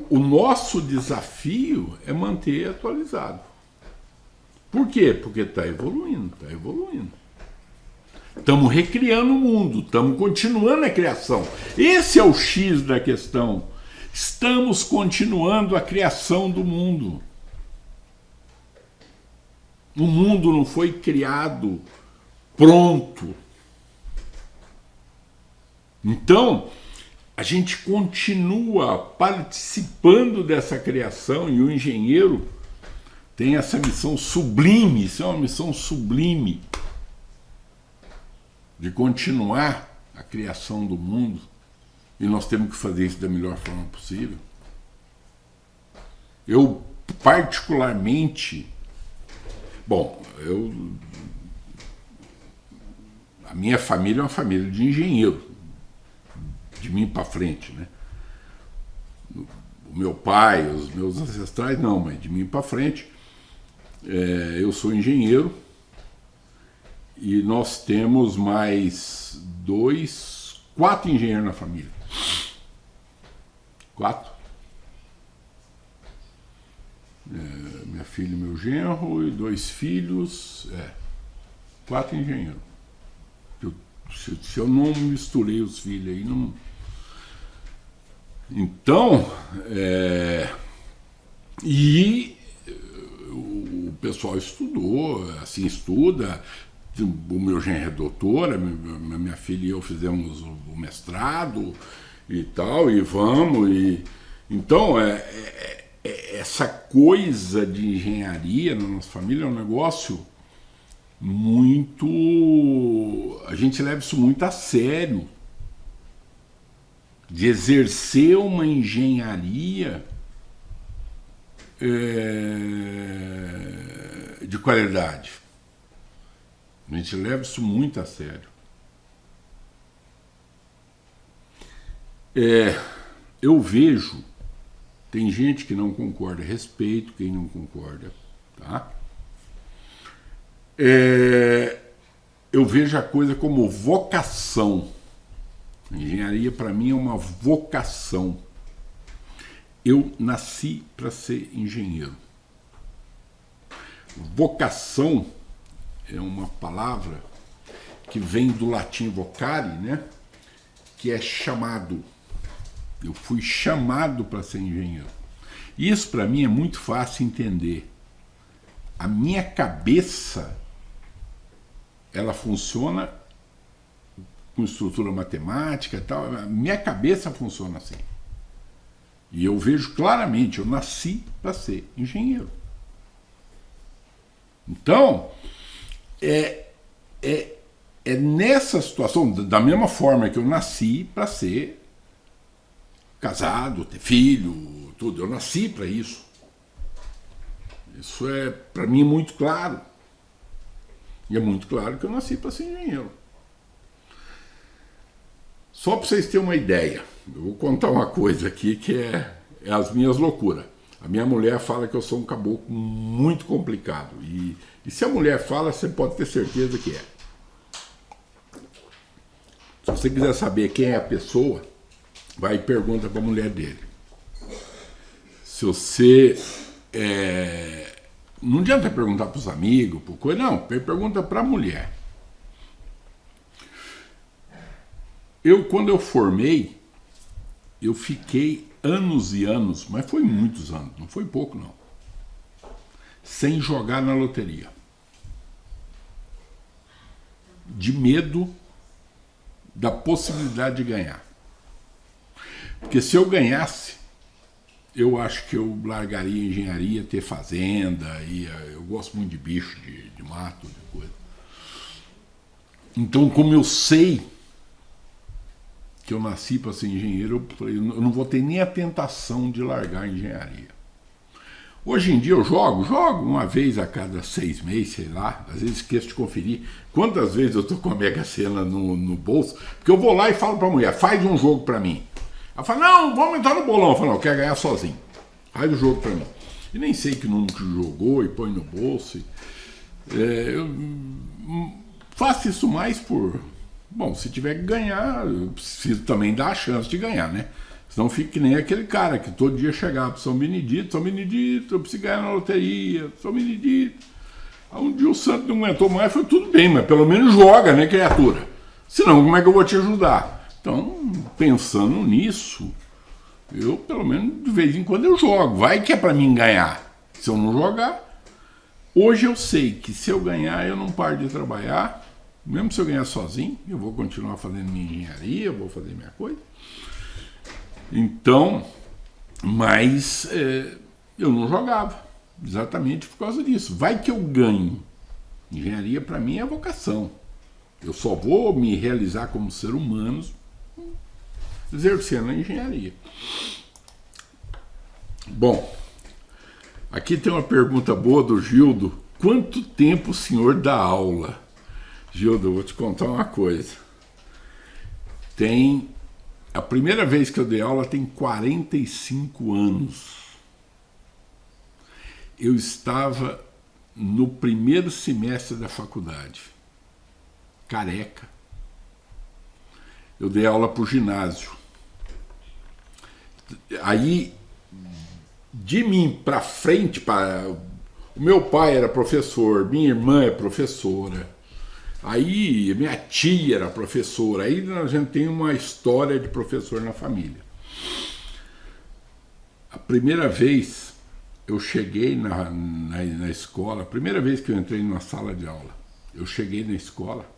o nosso desafio é manter atualizado. Por quê? Porque está evoluindo, está evoluindo. Estamos recriando o mundo, estamos continuando a criação. Esse é o X da questão. Estamos continuando a criação do mundo. O mundo não foi criado pronto. Então, a gente continua participando dessa criação e o engenheiro tem essa missão sublime, isso é uma missão sublime, de continuar a criação do mundo, e nós temos que fazer isso da melhor forma possível. Eu, particularmente, a minha família é uma família de engenheiro, de mim para frente, né? O meu pai, os meus ancestrais não, mas de mim para frente, eu sou engenheiro. E nós temos mais 4 engenheiros na família. 4. Minha filha e meu genro, e 2 filhos. 4 engenheiros. Se eu não misturei os filhos aí, não. Então, e o pessoal estudou, assim, estuda. O meu genro é doutor, minha filha e eu fizemos o mestrado e tal, e vamos. Então, essa coisa de engenharia na nossa família é um negócio muito... A gente leva isso muito a sério. De exercer uma engenharia de qualidade. A gente leva isso muito a sério. Eu vejo, tem gente que não concorda, respeito quem não concorda, tá? Eu vejo a coisa como vocação. A engenharia, para mim, é uma vocação. Eu nasci para ser engenheiro. Vocação é uma palavra que vem do latim vocare, né? Que é chamado. Eu fui chamado para ser engenheiro. Isso, para mim, é muito fácil entender. A minha cabeça, ela funciona com estrutura matemática e tal. A minha cabeça funciona assim. E eu vejo claramente, eu nasci para ser engenheiro. Então, é nessa situação, da mesma forma que eu nasci para ser casado, ter filho, tudo. Eu nasci para isso. Isso é, para mim, muito claro. E é muito claro que eu nasci para ser engenheiro. Só para vocês terem uma ideia, eu vou contar uma coisa aqui que é as minhas loucuras. A minha mulher fala que eu sou um caboclo muito complicado. E se a mulher fala, você pode ter certeza que é. Se você quiser saber quem é a pessoa, vai e pergunta para a mulher dele. Se você... Não adianta perguntar para os amigos, não, pergunta para a mulher. Quando eu formei, eu fiquei anos e anos, mas foi muitos anos, não foi pouco não, sem jogar na loteria. De medo da possibilidade de ganhar. Porque se eu ganhasse, eu acho que eu largaria a engenharia, ter fazenda, eu gosto muito de bicho, de mato, de coisa. Então, como eu sei que eu nasci para ser engenheiro, eu falei, eu não vou ter nem a tentação de largar a engenharia. Hoje em dia eu jogo uma vez a cada 6 meses, sei lá, às vezes esqueço de conferir quantas vezes eu tô com a Mega Sena no bolso, porque eu vou lá e falo para a mulher, faz um jogo para mim. Ela fala, não, vamos entrar no bolão. Eu falo, não, eu quero ganhar sozinho, faz o jogo para mim. E nem sei que número que jogou e põe no bolso. Eu faço isso mais por... Bom, se tiver que ganhar, eu preciso também dar a chance de ganhar, né? Senão fica que nem aquele cara que todo dia chegava para São Benedito, eu preciso ganhar na loteria, São Benedito. Aí um dia o santo não aguentou mais, foi tudo bem, mas pelo menos joga, né, criatura? Senão, como é que eu vou te ajudar? Então, pensando nisso, eu, pelo menos, de vez em quando eu jogo. Vai que é para mim ganhar. Se eu não jogar, hoje eu sei que se eu ganhar, eu não paro de trabalhar. Mesmo se eu ganhar sozinho, eu vou continuar fazendo minha engenharia, eu vou fazer minha coisa. Então, mas eu não jogava, exatamente por causa disso. Vai que eu ganho. Engenharia para mim é vocação. Eu só vou me realizar como ser humano exercendo a engenharia. Bom, aqui tem uma pergunta boa do Gildo. Quanto tempo o senhor dá aula? Gildo, eu vou te contar uma coisa. A primeira vez que eu dei aula tem 45 anos. Eu estava no primeiro semestre da faculdade. Careca. Eu dei aula para o ginásio. Aí, de mim para frente, o meu pai era professor, minha irmã é professora. Aí minha tia era professora, aí a gente tem uma história de professor na família. A primeira vez eu cheguei na escola, a primeira vez que eu entrei numa sala de aula, eu cheguei na escola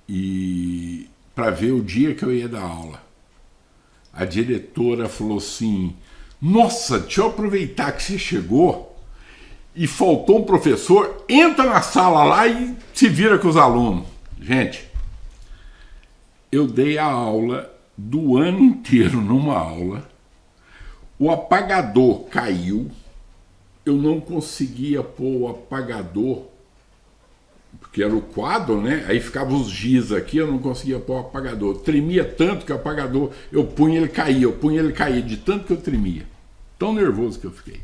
e para ver o dia que eu ia dar aula. A diretora falou assim, nossa, deixa eu aproveitar que você chegou e faltou um professor, entra na sala lá e se vira com os alunos. Gente, eu dei a aula do ano inteiro numa aula, o apagador caiu, eu não conseguia pôr o apagador, porque era o quadro, né? Aí ficavam os giz aqui, eu não conseguia pôr o apagador. Tremia tanto que o apagador, eu punha ele caía, de tanto que eu tremia. Tão nervoso que eu fiquei.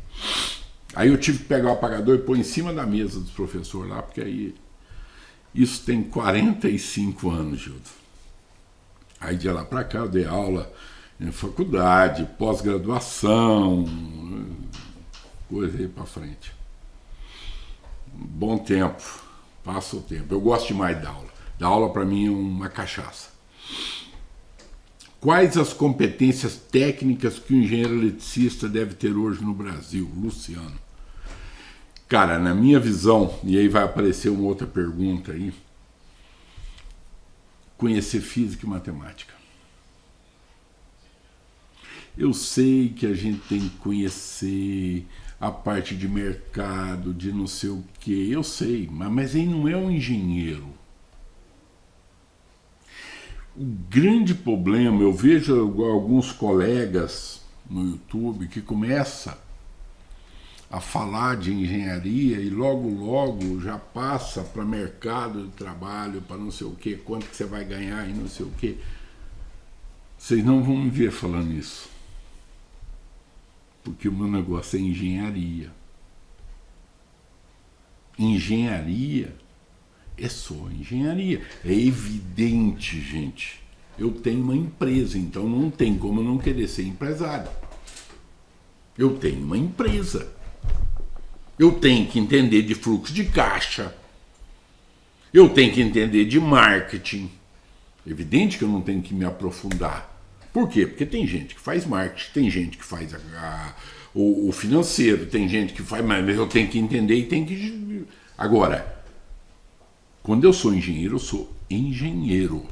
Aí eu tive que pegar o apagador e pôr em cima da mesa dos professores lá, porque aí... Isso tem 45 anos, Gildo. Aí de lá para cá eu dei aula em faculdade, pós-graduação, coisa aí para frente. Bom tempo, passa o tempo. Eu gosto demais da aula. Dar aula para mim é uma cachaça. Quais as competências técnicas que o engenheiro eletricista deve ter hoje no Brasil? Luciano. Cara, na minha visão, e aí vai aparecer uma outra pergunta aí, conhecer física e matemática. Eu sei que a gente tem que conhecer a parte de mercado, de não sei o quê, eu sei, mas ele não é um engenheiro. O grande problema, eu vejo alguns colegas no YouTube que começam a falar de engenharia e logo já passa para mercado de trabalho, para não sei o quê, quanto que você vai ganhar e não sei o quê. Vocês não vão me ver falando isso. Porque o meu negócio é engenharia. Engenharia é só engenharia. É evidente, gente. Eu tenho uma empresa, então não tem como eu não querer ser empresário. Eu tenho uma empresa. Eu tenho que entender de fluxo de caixa. Eu tenho que entender de marketing. Evidente que eu não tenho que me aprofundar. Por quê? Porque tem gente que faz marketing, tem gente que faz o financeiro, tem gente que faz, mas eu tenho que entender e tenho que... Agora, quando eu sou engenheiro, eu sou engenheiro.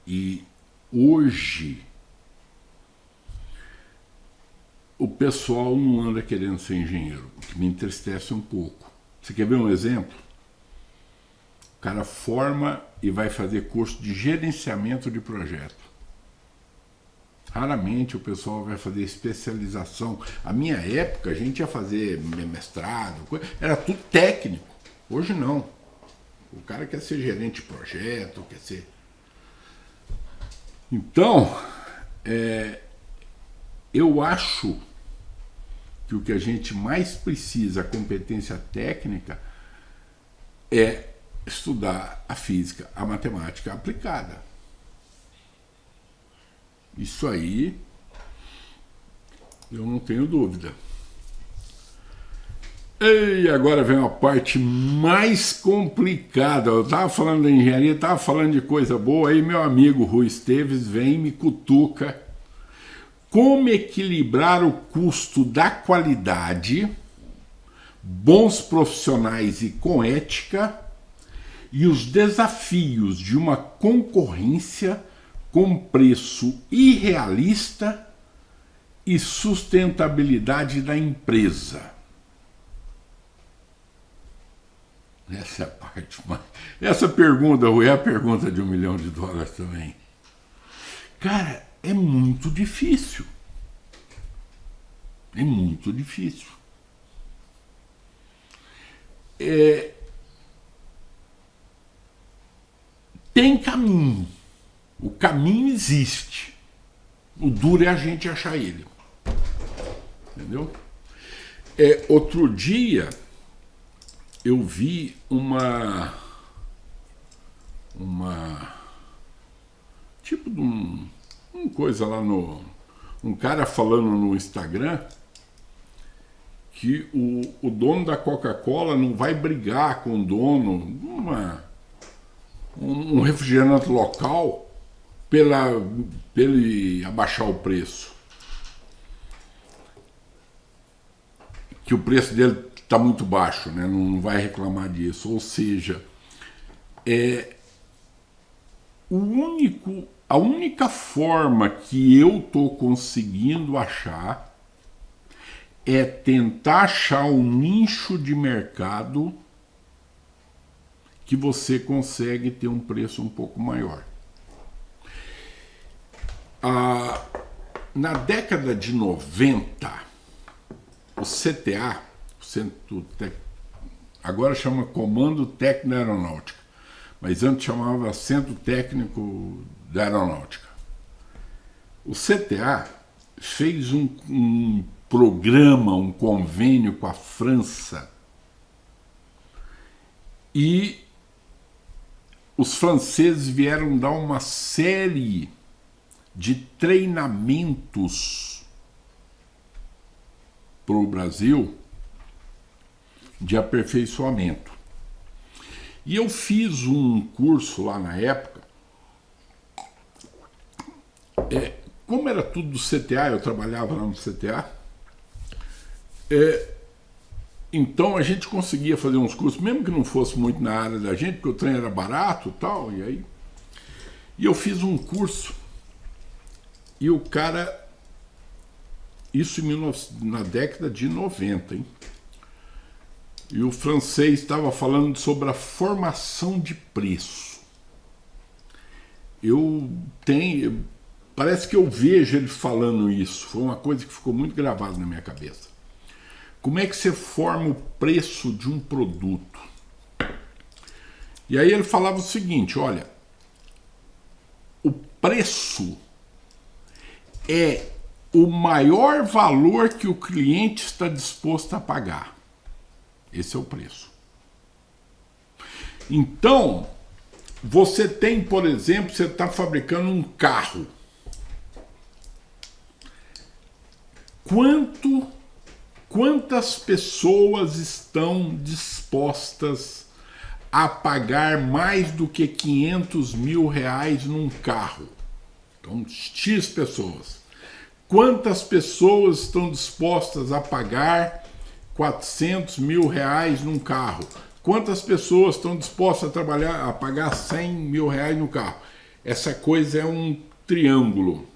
E hoje o pessoal não anda querendo ser engenheiro, o que me entristece um pouco. Você quer ver um exemplo? cara forma e vai fazer curso de gerenciamento de projeto. Raramente o pessoal vai fazer especialização. A minha época, a gente ia fazer mestrado, era tudo técnico. Hoje não. O cara quer ser gerente de projeto, quer ser... Então, eu acho que o que a gente mais precisa, a competência técnica, é estudar a física, a matemática aplicada. Isso aí, eu não tenho dúvida. E agora vem a parte mais complicada. Eu estava falando da engenharia, estava falando de coisa boa, aí meu amigo Rui Esteves vem e me cutuca. Como equilibrar o custo da qualidade, bons profissionais e com ética, e os desafios de uma concorrência com preço irrealista e sustentabilidade da empresa. Essa é a parte mais... Essa pergunta, Rui, é a pergunta de $1 milhão também. Cara, é muito difícil. É muito difícil. Tem caminho. O caminho existe. O duro é a gente achar ele. Entendeu? Outro dia eu vi uma tipo de uma coisa lá um cara falando no Instagram que o dono da Coca-Cola não vai brigar com o dono um refrigerante local pela ele abaixar o preço, que o preço dele está muito baixo, né? Não vai reclamar disso. Ou seja, a única forma que eu estou conseguindo achar é tentar achar um nicho de mercado que você consegue ter um preço um pouco maior. Na década de 90, o CTA, agora chama Comando Técnico da Aeronáutica, mas antes chamava Centro Técnico da Aeronáutica. O CTA fez um programa, um convênio com a França, e os franceses vieram dar uma série de treinamentos para o Brasil de aperfeiçoamento. E eu fiz um curso lá na época. Como era tudo do CTA, eu trabalhava lá no CTA, então a gente conseguia fazer uns cursos, mesmo que não fosse muito na área da gente, porque o trem era barato e tal, e eu fiz um curso, e o cara, isso na década de 90, hein? E o francês estava falando sobre a formação de preço. Parece que eu vejo ele falando isso, foi uma coisa que ficou muito gravada na minha cabeça. Como é que você forma o preço de um produto? E aí ele falava o seguinte, olha, o preço é o maior valor que o cliente está disposto a pagar. Esse é o preço. Então, você tem, por exemplo, você está fabricando um carro. Quantas pessoas estão dispostas a pagar mais do que R$500 mil num carro? Então, X pessoas. Quantas pessoas estão dispostas a pagar R$400 mil num carro? Quantas pessoas estão dispostas a pagar R$100 mil no carro? Essa coisa é um triângulo.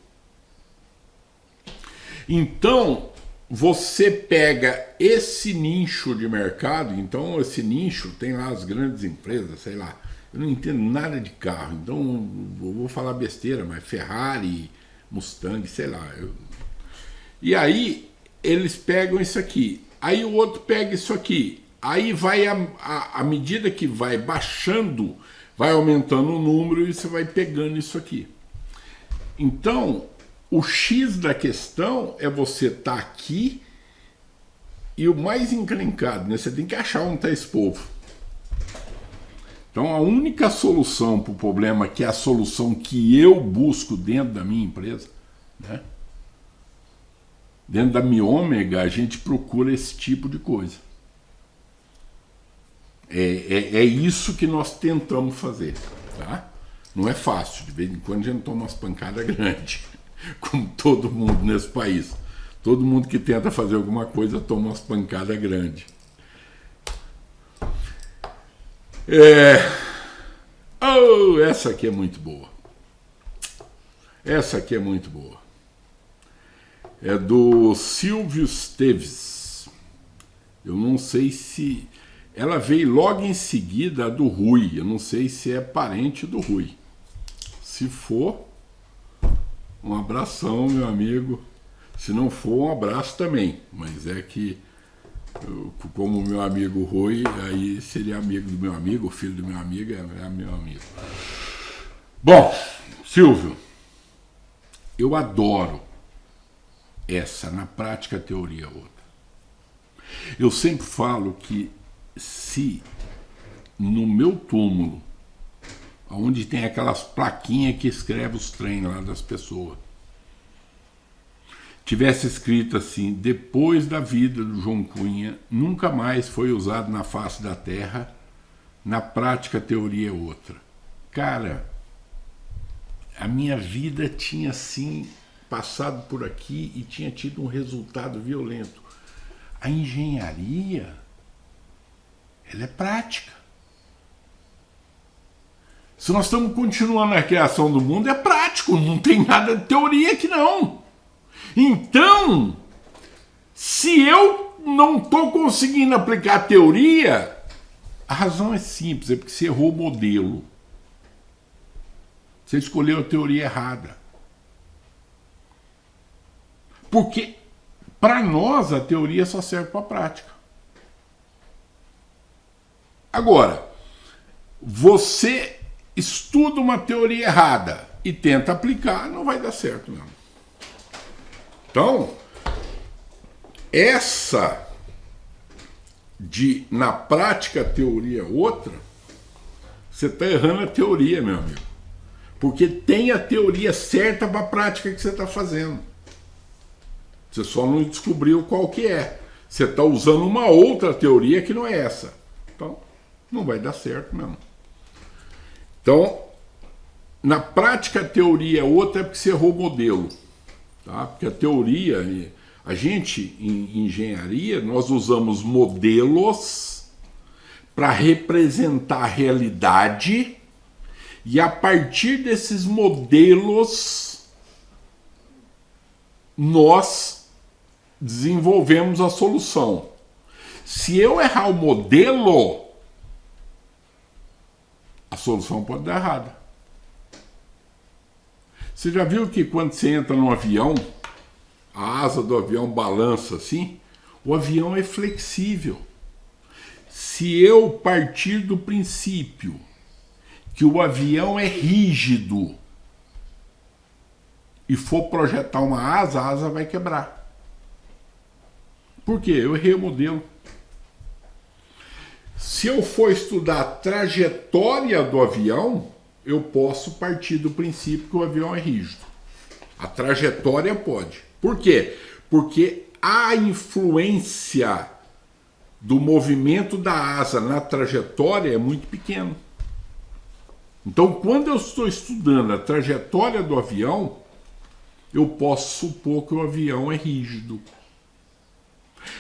Então, você pega esse nicho de mercado, então esse nicho tem lá as grandes empresas, sei lá, Eu não entendo nada de carro, então eu vou falar besteira, mas Ferrari, Mustang, sei lá. E aí eles pegam isso aqui, aí o outro pega isso aqui, aí vai à medida que vai baixando, vai aumentando o número e você vai pegando isso aqui. Então, o X da questão é você estar aqui e o mais encrencado, né? Você tem que achar onde está esse povo. Então, a única solução para o problema, que é a solução que eu busco dentro da minha empresa, né? Dentro da Miômega, a gente procura esse tipo de coisa. É isso que nós tentamos fazer, tá? Não é fácil, de vez em quando a gente toma umas pancadas grandes, como todo mundo nesse país. Todo mundo que tenta fazer alguma coisa toma umas pancadas grandes. Oh, essa aqui é muito boa. Essa aqui é muito boa. É do Silvio Esteves. Eu não sei se... Ela veio logo em seguida do Rui. Eu não sei se é parente do Rui. Se for, um abração, meu amigo. Se não for, um abraço também. Mas é que, como meu amigo Rui, aí seria amigo do meu amigo, o filho do meu amigo é meu amigo. Bom, Silvio, eu adoro essa, na prática, teoria outra. Eu sempre falo que se no meu túmulo, onde tem aquelas plaquinhas que escreve os trem lá das pessoas, tivesse escrito assim: depois da vida do João Cunha, nunca mais foi usado na face da terra, na prática, teoria outra. Cara, a minha vida tinha assim passado por aqui e tinha tido um resultado violento. A engenharia, ela é prática. Se nós estamos continuando a criação do mundo, é prático, não tem nada de teoria aqui não. Então, se eu não estou conseguindo aplicar a teoria, a razão é simples, é porque você errou o modelo. Você escolheu a teoria errada. Porque, para nós, a teoria só serve para a prática. Agora, você estuda uma teoria errada e tenta aplicar, não vai dar certo mesmo. Então, essa de, na prática, teoria outra, você está errando a teoria, meu amigo. Porque tem a teoria certa para a prática que você está fazendo. Você só não descobriu qual que é. Você está usando uma outra teoria que não é essa. Então, não vai dar certo mesmo. Então, na prática, a teoria outra é porque você errou o modelo. Tá? Porque a teoria, a gente, em engenharia, nós usamos modelos para representar a realidade e a partir desses modelos nós desenvolvemos a solução. Se eu errar o modelo, a solução pode dar errada. Você já viu que quando você entra num avião, a asa do avião balança assim? O avião é flexível. Se eu partir do princípio que o avião é rígido e for projetar uma asa, a asa vai quebrar. Por quê? Eu errei o modelo. Se eu for estudar a trajetória do avião, eu posso partir do princípio que o avião é rígido. A trajetória pode. Por quê? Porque a influência do movimento da asa na trajetória é muito pequena. Então, quando eu estou estudando a trajetória do avião, eu posso supor que o avião é rígido.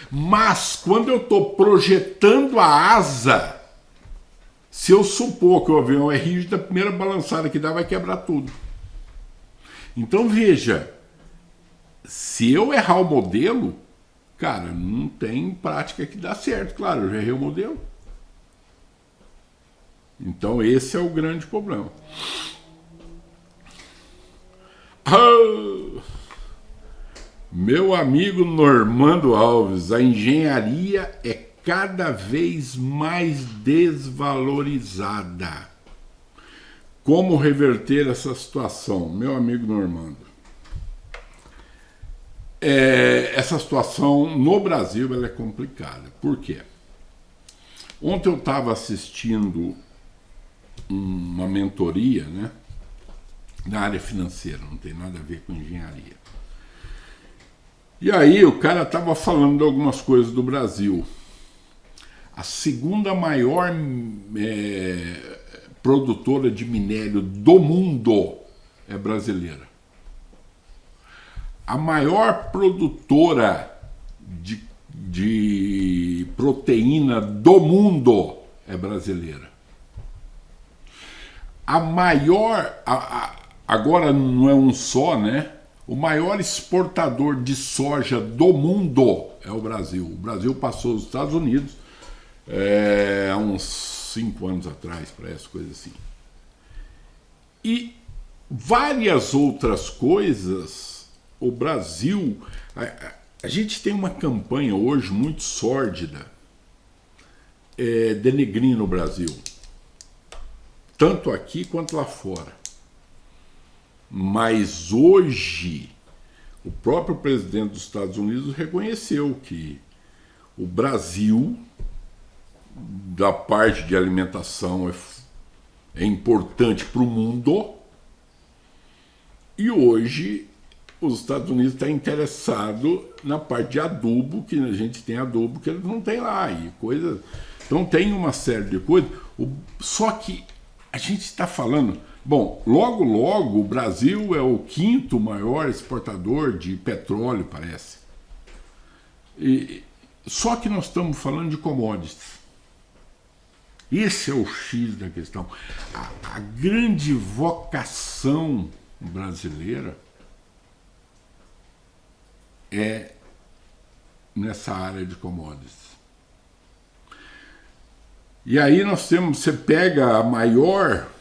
Mas, quando eu estou projetando a asa, se eu supor que o avião é rígido, a primeira balançada que dá vai quebrar tudo. Então, veja, se eu errar o modelo, cara, não tem prática que dá certo. Claro, eu já errei o modelo. Então esse é o grande problema. Ah, meu amigo Normando Alves, a engenharia é cada vez mais desvalorizada. Como reverter essa situação? Meu amigo Normando, essa situação no Brasil ela é complicada. Por quê? Ontem eu estava assistindo uma mentoria, né, na área financeira, não tem nada a ver com engenharia. E aí o cara estava falando de algumas coisas do Brasil. A segunda maior produtora de minério do mundo é brasileira. A maior produtora de proteína do mundo é brasileira. A maior, agora não é um só, né? O maior exportador de soja do mundo é o Brasil. O Brasil passou os Estados Unidos há uns 5 anos atrás, parece, coisa assim. E várias outras coisas, o Brasil... A gente tem uma campanha hoje muito sórdida denegrindo o Brasil. Tanto aqui quanto lá fora. Mas hoje, o próprio presidente dos Estados Unidos reconheceu que o Brasil, da parte de alimentação, é importante para o mundo, e hoje os Estados Unidos estão interessados na parte de adubo, que a gente tem adubo que eles não têm lá, e coisa. Então tem uma série de coisas, só que a gente está falando... Bom, logo, logo, o Brasil é o 5º maior exportador de petróleo, parece. Só que nós estamos falando de commodities. Esse é o X da questão. A grande vocação brasileira é nessa área de commodities. E aí nós temos, você pega a maior...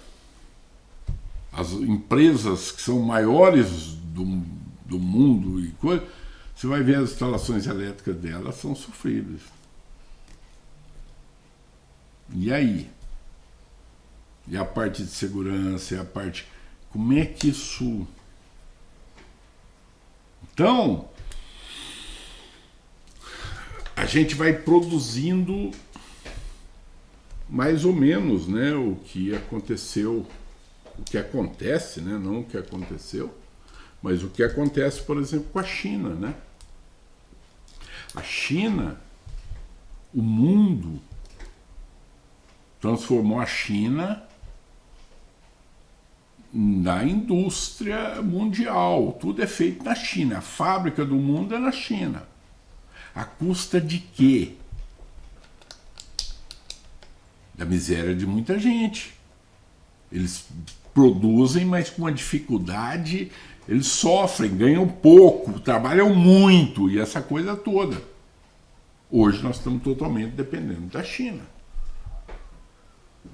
As empresas que são maiores do mundo e coisa, você vai ver as instalações elétricas delas são sofríveis. E aí? E a parte de segurança, e a parte... Como é que isso... Então, a gente vai produzindo mais ou menos, né, o que aconteceu... O que acontece, né? Não o que aconteceu, mas o que acontece, por exemplo, com a China, né? A China, o mundo transformou a China na indústria mundial. Tudo é feito na China. A fábrica do mundo é na China. À custa de quê? Da miséria de muita gente. Eles produzem, mas com uma dificuldade, eles sofrem, ganham pouco, trabalham muito, e essa coisa toda. Hoje nós estamos totalmente dependendo da China.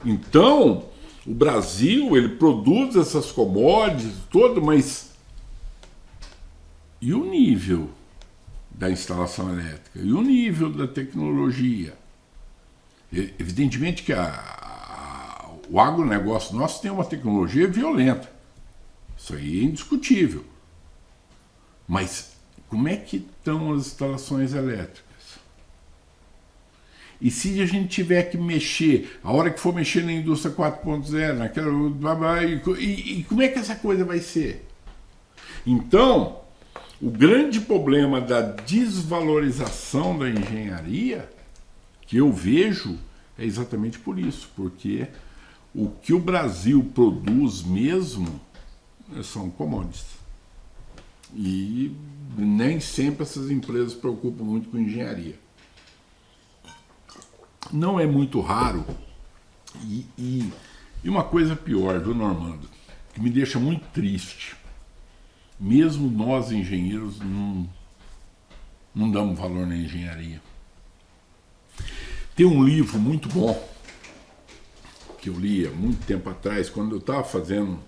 Então, o Brasil, ele produz essas commodities todas, mas e o nível da instalação elétrica? E o nível da tecnologia? Evidentemente que o agronegócio nosso tem uma tecnologia violenta. Isso aí é indiscutível. Mas como é que estão as instalações elétricas? E se a gente tiver que mexer, a hora que for mexer na indústria 4.0, naquela... E como é que essa coisa vai ser? Então, o grande problema da desvalorização da engenharia, que eu vejo, é exatamente por isso, porque o que o Brasil produz mesmo são commodities. E nem sempre essas empresas se preocupam muito com engenharia. Não é muito raro, e uma coisa pior, viu, Normando, que me deixa muito triste, mesmo nós engenheiros não damos valor na engenharia. Tem um livro muito bom que eu lia muito tempo atrás, quando eu estava fazendo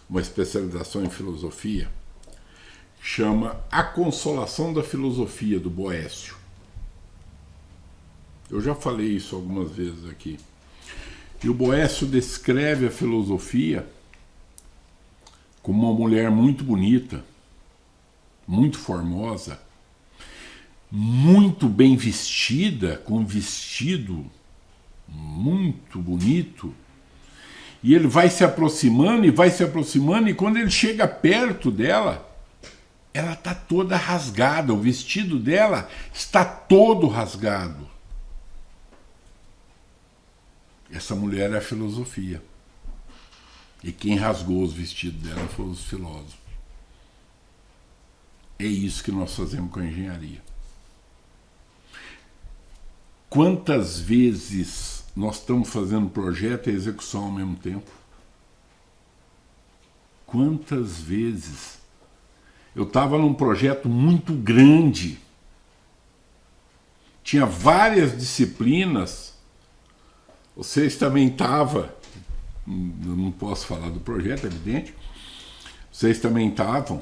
uma especialização em filosofia, chama A Consolação da Filosofia, do Boécio. Eu já falei isso algumas vezes aqui. E o Boécio descreve a filosofia como uma mulher muito bonita, muito formosa, muito bem vestida, com um vestido muito bonito, e ele vai se aproximando, e quando ele chega perto dela, ela está toda rasgada, o vestido dela está todo rasgado. Essa mulher é a filosofia. E quem rasgou os vestidos dela foram os filósofos. É isso que nós fazemos com a engenharia. Quantas vezes nós estamos fazendo projeto e execução ao mesmo tempo? Quantas vezes? Eu estava num projeto muito grande, tinha várias disciplinas, vocês também estavam, eu não posso falar do projeto, é evidente, vocês também estavam,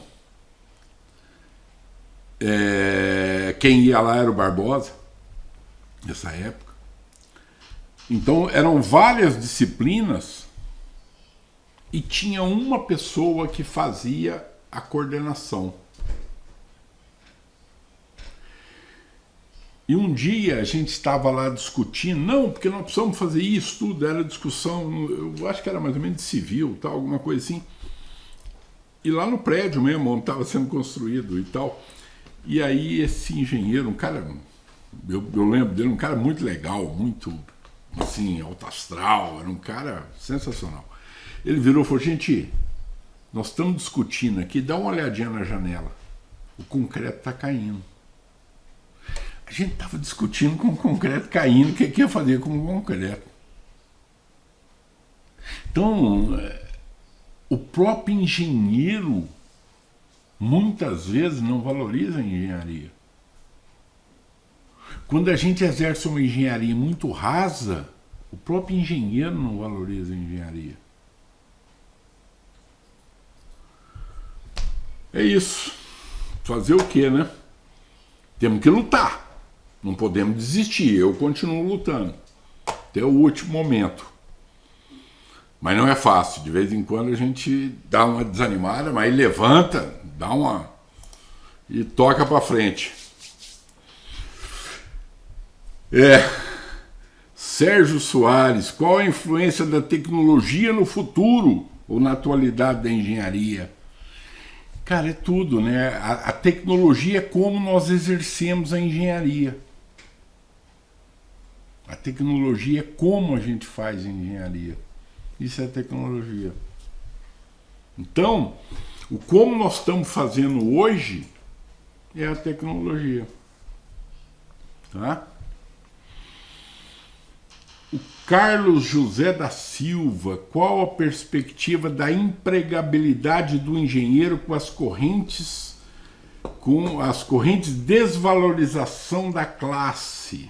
quem ia lá era o Barbosa, nessa época. Então eram várias disciplinas e tinha uma pessoa que fazia a coordenação. E um dia a gente estava lá discutindo, não, porque nós precisamos fazer isso, tudo, era discussão, eu acho que era mais ou menos de civil, tal, alguma coisa assim. E lá no prédio mesmo, onde estava sendo construído e tal. E aí esse engenheiro, um cara, eu lembro dele, um cara muito legal, muito, assim, alto astral, era um cara sensacional. Ele virou e falou, gente, nós estamos discutindo aqui, dá uma olhadinha na janela, o concreto está caindo. A gente estava discutindo com o concreto caindo, o que ia fazer com o concreto. Então, o próprio engenheiro muitas vezes não valoriza a engenharia. Quando a gente exerce uma engenharia muito rasa, o próprio engenheiro não valoriza a engenharia. É isso. Fazer o quê, né? Temos que lutar. Não podemos desistir. Eu continuo lutando até o último momento. Mas não é fácil. De vez em quando a gente dá uma desanimada, mas levanta, dá uma e toca para frente. Sérgio Soares, qual a influência da tecnologia no futuro ou na atualidade da engenharia? Cara, é tudo, né? A tecnologia é como nós exercemos a engenharia. A tecnologia é como a gente faz engenharia. Isso é tecnologia. Então, o como nós estamos fazendo hoje é a tecnologia. Tá? O Carlos José da Silva, qual a perspectiva da empregabilidade do engenheiro com as correntes de desvalorização da classe?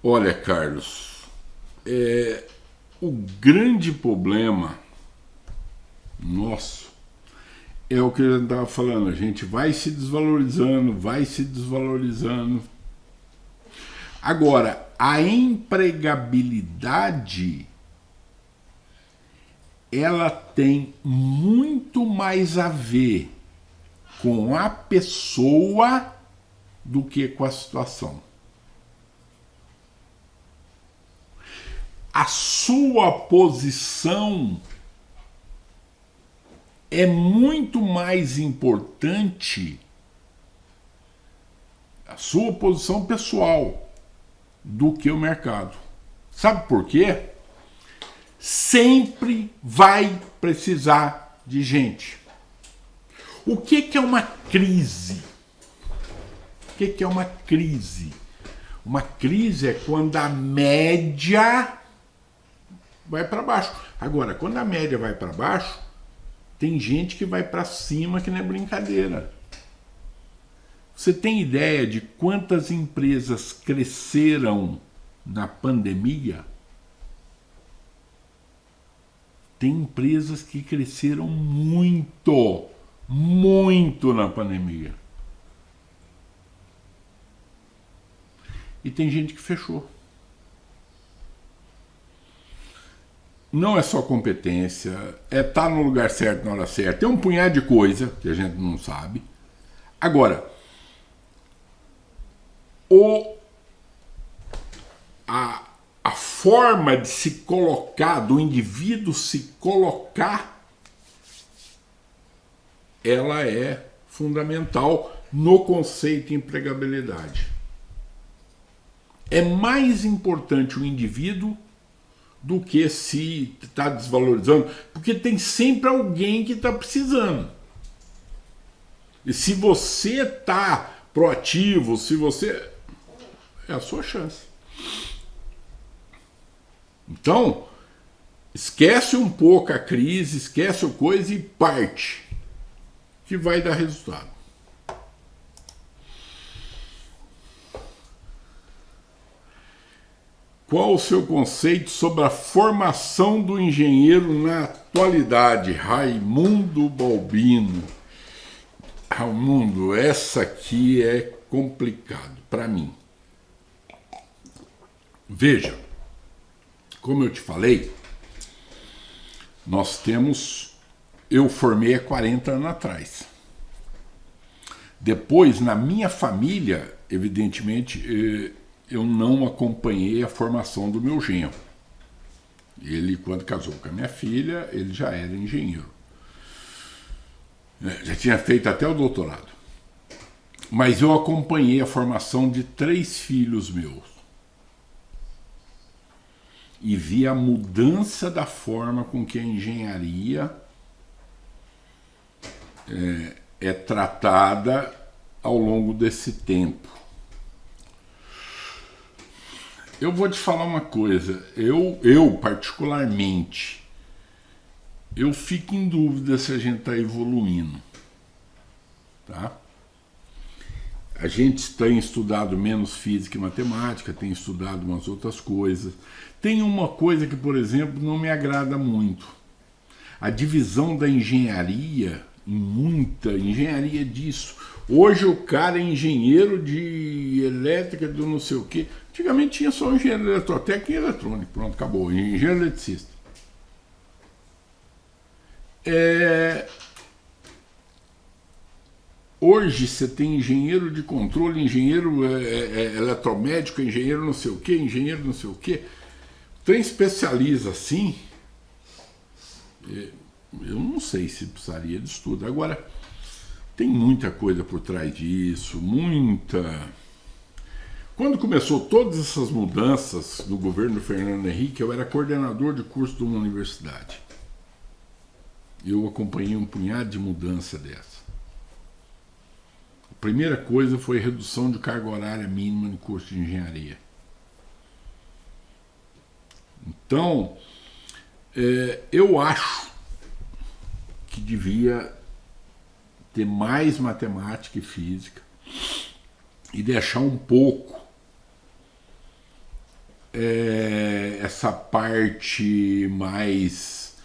Olha, Carlos, o grande problema nosso é o que eu estava falando, a gente vai se desvalorizando. Agora, a empregabilidade, ela tem muito mais a ver com a pessoa do que com a situação. A sua posição é muito mais importante, a sua posição pessoal, do que o mercado. Sabe por quê? Sempre vai precisar de gente. O que é uma crise? O que é uma crise? Uma crise é quando a média vai para baixo. Agora, quando a média vai para baixo, tem gente que vai para cima, que não é brincadeira. Você tem ideia de quantas empresas cresceram na pandemia? tem empresas que cresceram muito, muito na pandemia. E tem gente que fechou. Não é só competência, é estar no lugar certo na hora certa. Tem um punhado de coisa que a gente não sabe. Agora, a forma de se colocar, do indivíduo se colocar, ela é fundamental no conceito de empregabilidade. É mais importante o indivíduo do que se está desvalorizando, porque tem sempre alguém que está precisando. E se você está proativo, se você... é a sua chance. Então, esquece um pouco a crise, esquece a coisa e parte, que vai dar resultado. Qual o seu conceito sobre a formação do engenheiro na atualidade? Raimundo Balbino. Raimundo, essa aqui é complicado para mim. Veja, como eu te falei, nós temos... eu formei há 40 anos atrás. Depois, na minha família, evidentemente, eu não acompanhei a formação do meu genro. Ele, quando casou com a minha filha, ele já era engenheiro. Já tinha feito até o doutorado. Mas eu acompanhei a formação de 3 filhos meus. E vi a mudança da forma com que a engenharia é tratada ao longo desse tempo. Eu vou te falar uma coisa, eu particularmente, eu fico em dúvida se a gente está evoluindo, tá? A gente tem estudado menos física e matemática, tem estudado umas outras coisas. Tem uma coisa que, por exemplo, não me agrada muito. A divisão da engenharia, em muita engenharia disso. Hoje o cara é engenheiro de elétrica, do não sei o quê. Antigamente tinha só engenheiro eletrotécnico e eletrônico. Pronto, acabou. Engenheiro eletricista. Hoje você tem engenheiro de controle, engenheiro eletromédico, engenheiro não sei o quê, engenheiro não sei o quê. Tem especializa assim. Eu não sei se precisaria de estudo. Agora, tem muita coisa por trás disso, muita... Quando começou todas essas mudanças do governo do Fernando Henrique, eu era coordenador de curso de uma universidade. Eu acompanhei um punhado de mudança dessa. A primeira coisa foi a redução de carga horária mínima no curso de engenharia. Então, eu acho que devia ter mais matemática e física e deixar um pouco essa parte mais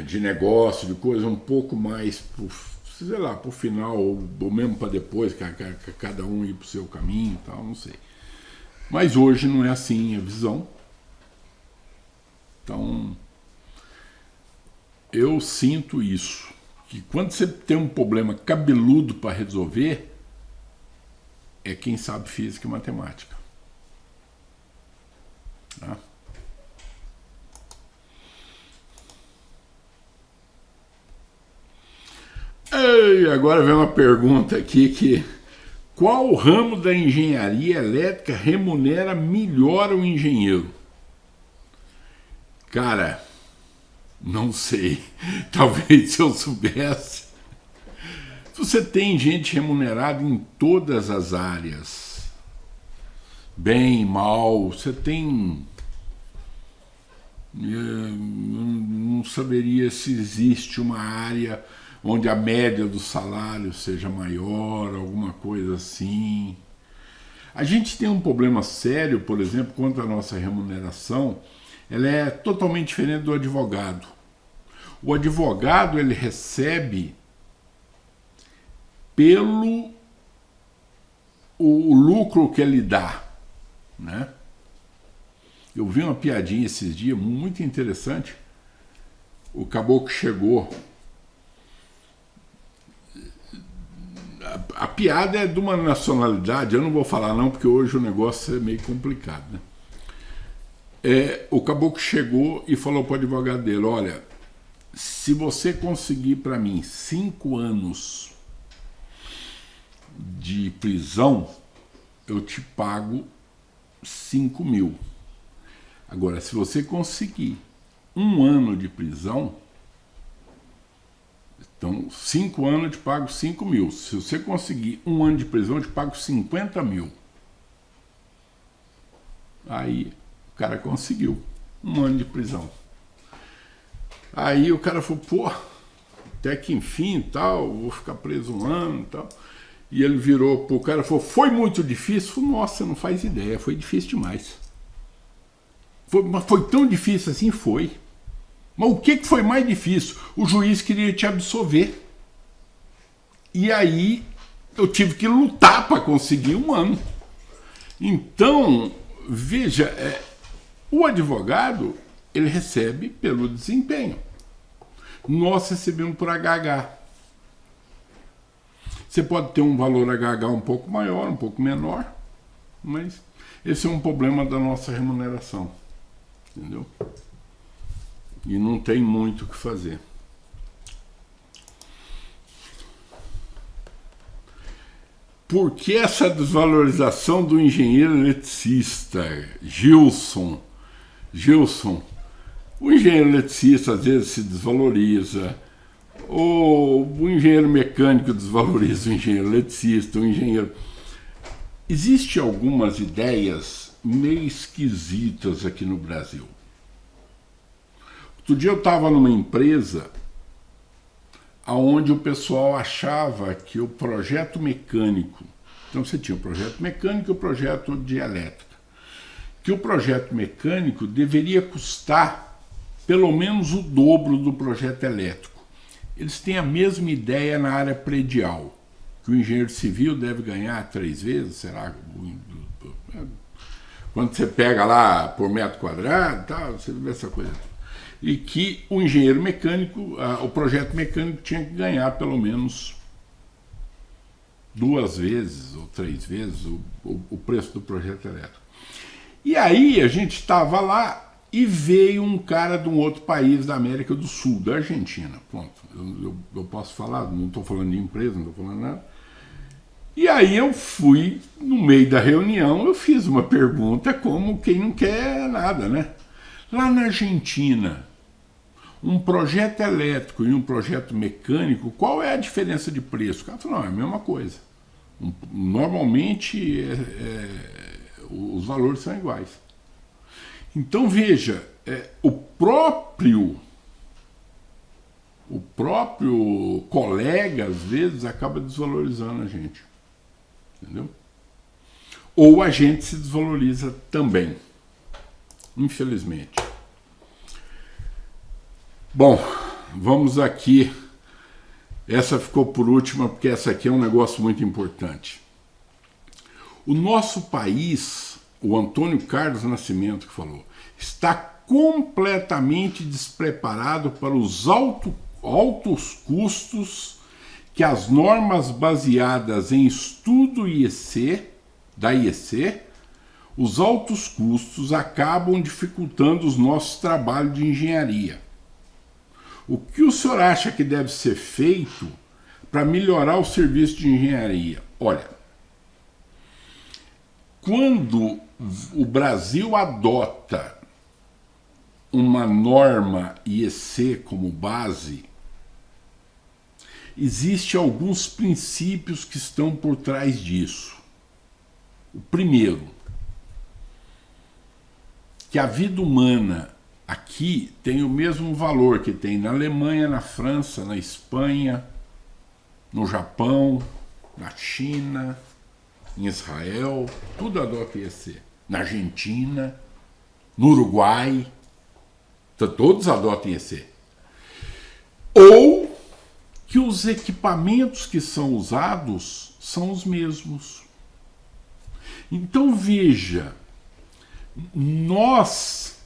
de negócio, de coisa, um pouco mais sei lá, pro final, ou mesmo para depois, cada um ir pro seu caminho e tal, não sei. Mas hoje não é assim a visão. Então, eu sinto isso, que quando você tem um problema cabeludo para resolver, é quem sabe física e matemática. Tá? E agora vem uma pergunta aqui que... Qual ramo da engenharia elétrica remunera melhor o engenheiro? Cara, não sei. Talvez se eu soubesse. Você tem gente remunerada em todas as áreas. Bem, mal, você tem... não saberia se existe uma área onde a média do salário seja maior, alguma coisa assim. A gente tem um problema sério, por exemplo, quanto à nossa remuneração, ela é totalmente diferente do advogado. O advogado, ele recebe pelo o lucro que ele dá, né? Eu vi uma piadinha esses dias muito interessante. O caboclo chegou. A piada é de uma nacionalidade, eu não vou falar não, porque hoje o negócio é meio complicado, né? O caboclo chegou e falou para o advogado dele: olha, se você conseguir para mim 5 anos de prisão, eu te pago 5 mil. Agora, se você conseguir 1 ano de prisão, então 5 anos eu te pago 5 mil. Se você conseguir 1 ano de prisão, eu te pago 50 mil. Aí o cara conseguiu 1 ano de prisão. Aí o cara falou: pô, até que enfim, tal, vou ficar preso 1 ano e tal. E ele virou pro cara e falou: foi muito difícil? Falei: nossa, não faz ideia, foi difícil demais. Mas foi tão difícil assim? Foi. Mas o que foi mais difícil? O juiz queria te absolver. E aí eu tive que lutar para conseguir 1 ano. Então, veja, o advogado, ele recebe pelo desempenho. Nós recebemos por HH. Você pode ter um valor HH um pouco maior, um pouco menor, mas esse é um problema da nossa remuneração. Entendeu? E não tem muito o que fazer. Por que essa desvalorização do engenheiro eletricista, Gilson? O engenheiro eletricista às vezes se desvaloriza, ou o engenheiro mecânico desvaloriza o engenheiro eletricista, o engenheiro... Existem algumas ideias meio esquisitas aqui no Brasil. Outro dia eu estava numa empresa onde o pessoal achava que o projeto mecânico... Então você tinha o projeto mecânico e o projeto de elétrica. Que o projeto mecânico deveria custar pelo menos o dobro do projeto elétrico. Eles têm a mesma ideia na área predial, que o engenheiro civil deve ganhar 3 vezes, será? Quando você pega lá por metro quadrado, tal, você vê essa coisa. E que o engenheiro mecânico, o projeto mecânico tinha que ganhar pelo menos 2 vezes ou 3 vezes o preço do projeto elétrico. E aí a gente estava lá e veio um cara de um outro país da América do Sul, da Argentina. Pronto, eu posso falar, não estou falando de empresa, não estou falando nada. E aí eu fui, no meio da reunião, eu fiz uma pergunta como quem não quer nada, né? Lá na Argentina, um projeto elétrico e um projeto mecânico, qual é a diferença de preço? O cara falou: não, é a mesma coisa. Normalmente os valores são iguais. Então veja, o próprio colega às vezes acaba desvalorizando a gente. Entendeu? Ou a gente se desvaloriza também, infelizmente. Bom, vamos aqui. Essa ficou por última, porque essa aqui é um negócio muito importante. O nosso país, o Antônio Carlos Nascimento que falou, está completamente despreparado para os altos custos que as normas baseadas em estudo da IEC, os altos custos acabam dificultando os nossos trabalhos de engenharia. O que o senhor acha que deve ser feito para melhorar o serviço de engenharia? Olha, quando o Brasil adota uma norma IEC como base, existem alguns princípios que estão por trás disso. O primeiro, que a vida humana aqui tem o mesmo valor que tem na Alemanha, na França, na Espanha, no Japão, na China, em Israel, tudo adota IEC. Na Argentina, no Uruguai. Todos adotam IEC. Ou que os equipamentos que são usados são os mesmos. Então veja, nós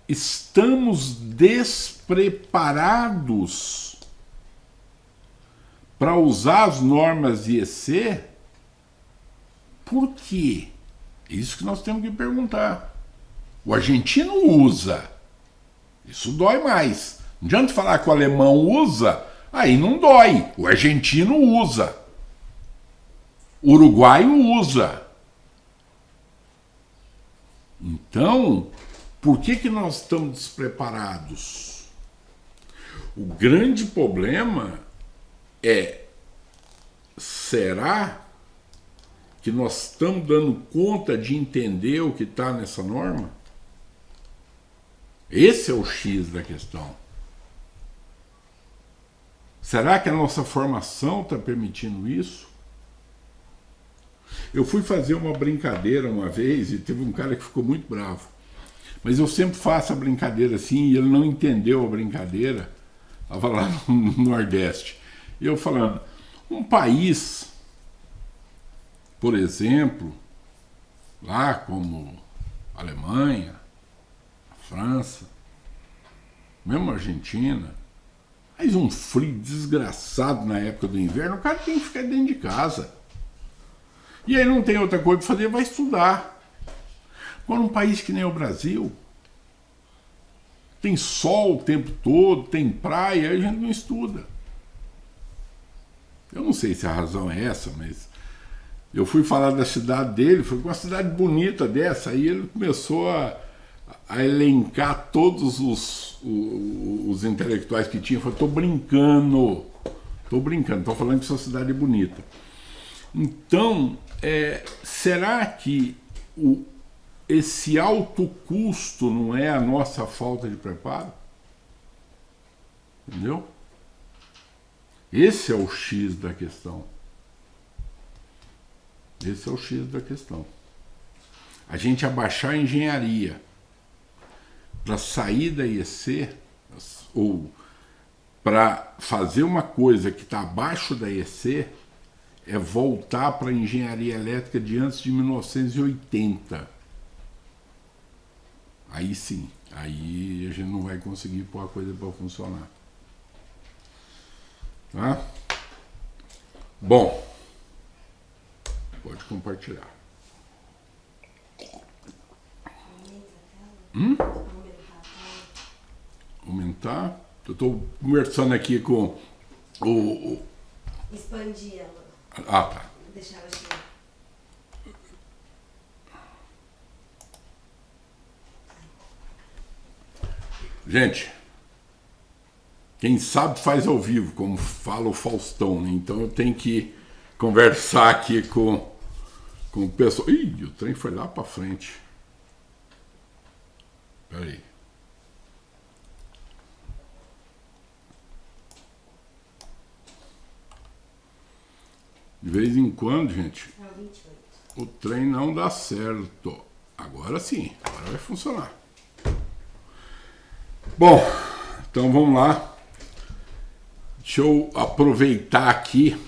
estamos despreparados para usar as normas IEC. Por quê? É isso que nós temos que perguntar. O argentino usa. Isso dói mais. Não adianta falar que o alemão usa, aí não dói. O argentino usa. O uruguaio usa. Então, por que nós estamos despreparados? O grande problema é, será que nós estamos dando conta de entender o que está nessa norma? Esse é o X da questão. Será que a nossa formação está permitindo isso? Eu fui fazer uma brincadeira uma vez e teve um cara que ficou muito bravo. Mas eu sempre faço a brincadeira assim e ele não entendeu a brincadeira. Estava lá no Nordeste. E eu falando, um país, por exemplo, lá como a Alemanha, a França, mesmo a Argentina, faz um frio desgraçado na época do inverno, o cara tem que ficar dentro de casa. E aí não tem outra coisa para fazer, vai estudar. Agora, um país que nem o Brasil, tem sol o tempo todo, tem praia, aí a gente não estuda. Eu não sei se a razão é essa, mas eu fui falar da cidade dele, foi uma cidade bonita dessa, aí ele começou a elencar todos os intelectuais que tinha. Falei, estou brincando, estou falando que sua cidade é bonita. Então, será que esse alto custo não é a nossa falta de preparo? Entendeu? Esse é o X da questão. Esse é o X da questão. A gente abaixar a engenharia para sair da IEC, ou para fazer uma coisa que está abaixo da IEC, é voltar para a engenharia elétrica de antes de 1980. Aí sim, aí a gente não vai conseguir pôr a coisa para funcionar. Tá? Bom, pode compartilhar. Aumentar? Eu estou conversando aqui com o... Expandir ela. Ah, tá. Deixar ela cheia. Gente, quem sabe faz ao vivo, como fala o Faustão, né? Então eu tenho que conversar aqui com o pessoal. Ih, o trem foi lá para frente. Peraí. De vez em quando, gente, o trem não dá certo. Agora sim, agora vai funcionar. Bom, então vamos lá. Deixa eu aproveitar aqui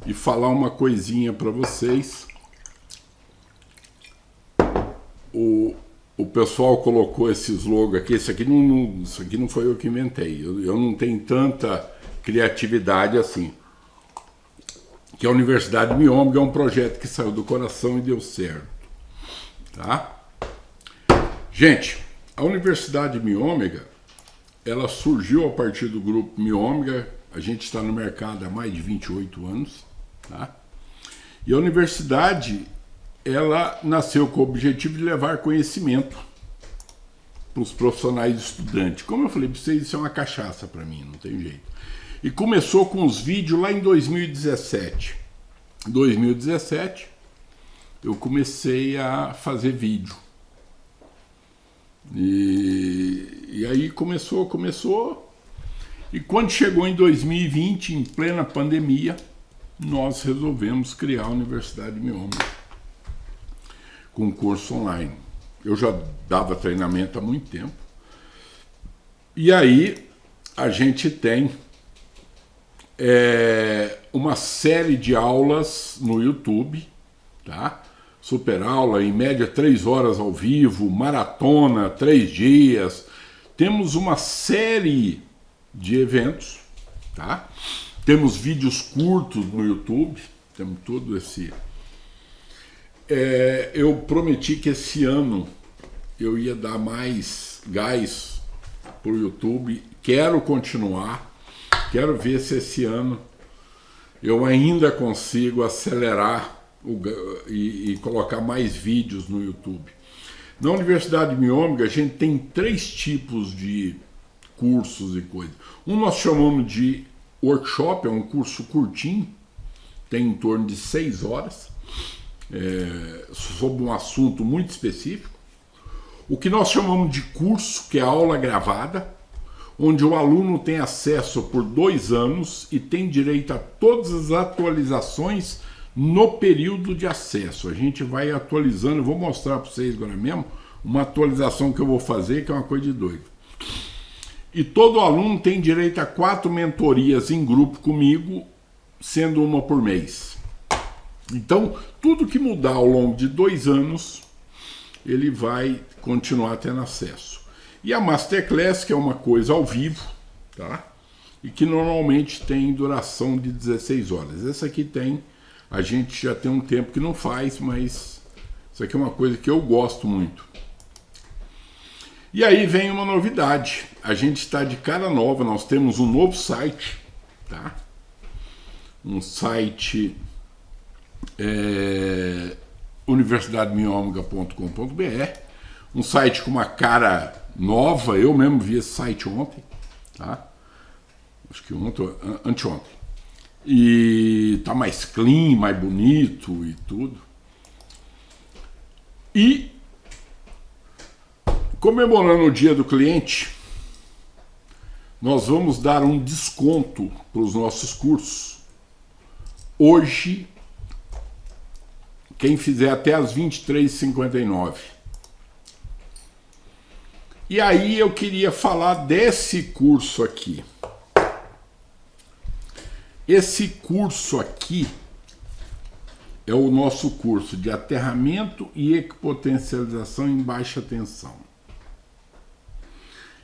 e falar uma coisinha para vocês. O pessoal colocou esse slogan aqui. Isso aqui não foi eu que inventei. Eu não tenho tanta criatividade assim. Que a Universidade de Miômega é um projeto que saiu do coração e deu certo. Tá? Gente, a Universidade de Miômega, ela surgiu a partir do grupo Miômega. A gente está no mercado há mais de 28 anos. Tá? E a universidade, ela nasceu com o objetivo de levar conhecimento para os profissionais e estudantes. Como eu falei para vocês, isso é uma cachaça para mim, não tem jeito. E começou com os vídeos lá em 2017. Em 2017, eu comecei a fazer vídeo. E aí começou. E quando chegou em 2020, em plena pandemia, nós resolvemos criar a Universidade de Miômega com curso online. Eu já dava treinamento há muito tempo, E aí a gente tem uma série de aulas no YouTube, tá? Super aula, em média 3 horas ao vivo, maratona, 3 dias. Temos uma série de eventos, tá? Temos vídeos curtos no YouTube, temos tudo esse... eu prometi que esse ano eu ia dar mais gás para o YouTube, quero continuar, quero ver se esse ano eu ainda consigo acelerar e colocar mais vídeos no YouTube. Na Universidade Miômega a gente tem 3 tipos de cursos e coisas. Um nós chamamos de workshop, é um curso curtinho, tem em torno de 6 horas, sobre um assunto muito específico. O que nós chamamos de curso, que é aula gravada, onde o aluno tem acesso por 2 anos e tem direito a todas as atualizações no período de acesso. A gente vai atualizando, eu vou mostrar para vocês agora mesmo uma atualização que eu vou fazer, que é uma coisa de doido. E todo aluno tem direito a 4 mentorias em grupo comigo, sendo uma por mês. Então, tudo que mudar ao longo de 2 anos, ele vai continuar tendo acesso. E a Masterclass, que é uma coisa ao vivo, tá? E que normalmente tem duração de 16 horas. Essa aqui a gente já tem um tempo que não faz, mas isso aqui é uma coisa que eu gosto muito. E aí vem uma novidade. A gente está de cara nova, nós temos um novo site, tá? Um site universidademiômega.com.br, um site com uma cara nova, eu mesmo vi esse site ontem, tá? Acho que anteontem. E tá mais clean, mais bonito e tudo. E comemorando o Dia do Cliente, nós vamos dar um desconto para os nossos cursos. Hoje, quem fizer até as 23h59. E aí eu queria falar desse curso aqui. Esse curso aqui é o nosso curso de aterramento e equipotencialização em baixa tensão.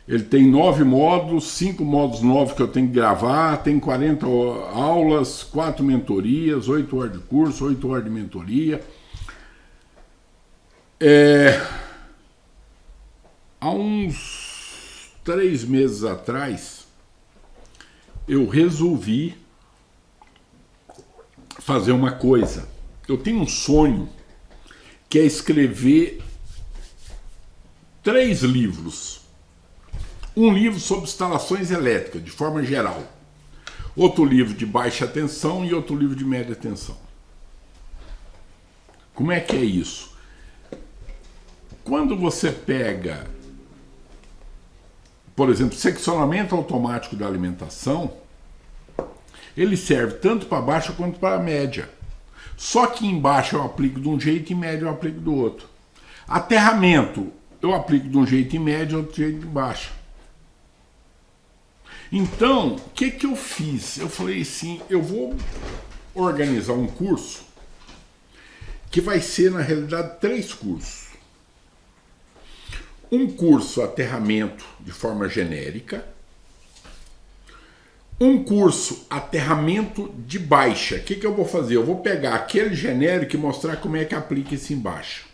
Ele tem 9 módulos, 5 módulos novos que eu tenho que gravar, tem 40 aulas, 4 mentorias, 8 horas de curso, 8 horas de mentoria. Há uns 3 meses atrás, eu resolvi fazer uma coisa. Eu tenho um sonho que é escrever 3 livros. Um livro sobre instalações elétricas, de forma geral. Outro livro de baixa tensão e outro livro de média tensão. Como é que é isso? Quando você pega, por exemplo, seccionamento automático da alimentação, ele serve tanto para baixa quanto para média. Só que embaixo eu aplico de um jeito e em média eu aplico do outro. Aterramento eu aplico de um jeito em média e outro jeito em baixa. Então, o que eu fiz? Eu falei assim, eu vou organizar um curso que vai ser, na realidade, 3 cursos. Um curso aterramento de forma genérica, um curso aterramento de baixa. O que eu vou fazer? Eu vou pegar aquele genérico e mostrar como é que aplica esse em baixa.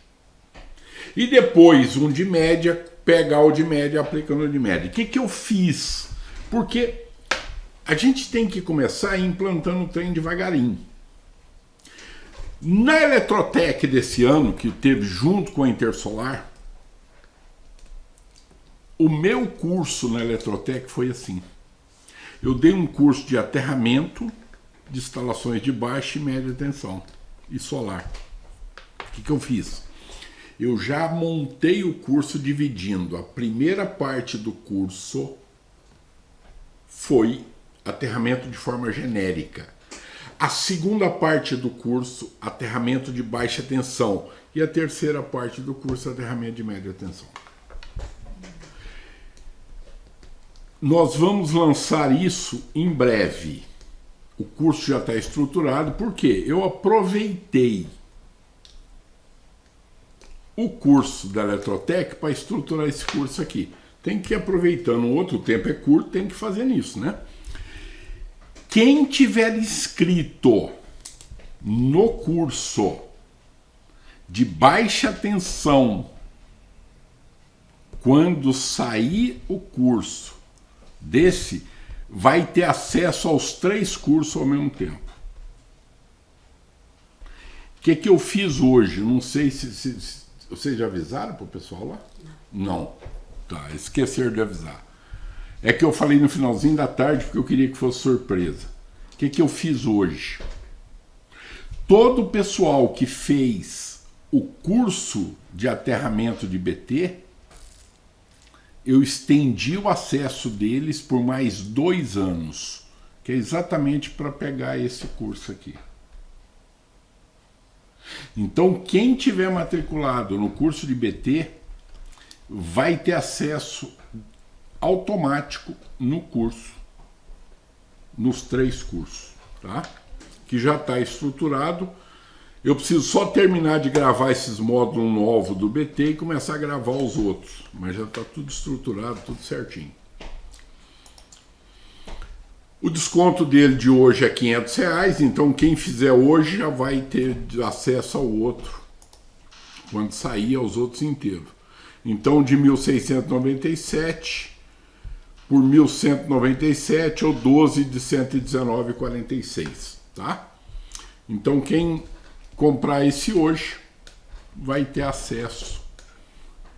E depois um de média, pegar o de média e aplicar no de média. O que eu fiz? Porque a gente tem que começar implantando o trem devagarinho. Na Eletrotec desse ano, que teve junto com a Intersolar, o meu curso na Eletrotec foi assim. Eu dei um curso de aterramento de instalações de baixa e média tensão e solar. O que eu fiz? Eu já montei o curso dividindo. A primeira parte do curso foi aterramento de forma genérica. A segunda parte do curso, aterramento de baixa tensão. E a terceira parte do curso, aterramento de média tensão. nós vamos lançar isso em breve. O curso já está estruturado, porque eu aproveitei o curso da Eletrotec para estruturar esse curso aqui. Tem que ir aproveitando, o outro tempo é curto, tem que fazer nisso, né? Quem tiver inscrito no curso de baixa tensão, quando sair o curso desse, vai ter acesso aos 3 cursos ao mesmo tempo. O que eu fiz hoje? Não sei se vocês já avisaram para o pessoal lá? Não. Tá, esqueceram de avisar. É que eu falei no finalzinho da tarde porque eu queria que fosse surpresa. O que eu fiz hoje? Todo o pessoal que fez o curso de aterramento de BT, eu estendi o acesso deles por mais 2 anos, que é exatamente para pegar esse curso aqui. Então, quem tiver matriculado no curso de BT vai ter acesso automático no curso, nos 3 cursos, tá? Que já está estruturado. Eu preciso só terminar de gravar esses módulos novos do BT e começar a gravar os outros, mas já está tudo estruturado, tudo certinho. O desconto dele de hoje é R$500, então quem fizer hoje já vai ter acesso ao outro, quando sair aos outros inteiros. Então de 1.697 por 1.197 ou 12 de 119,46, tá? Então quem comprar esse hoje vai ter acesso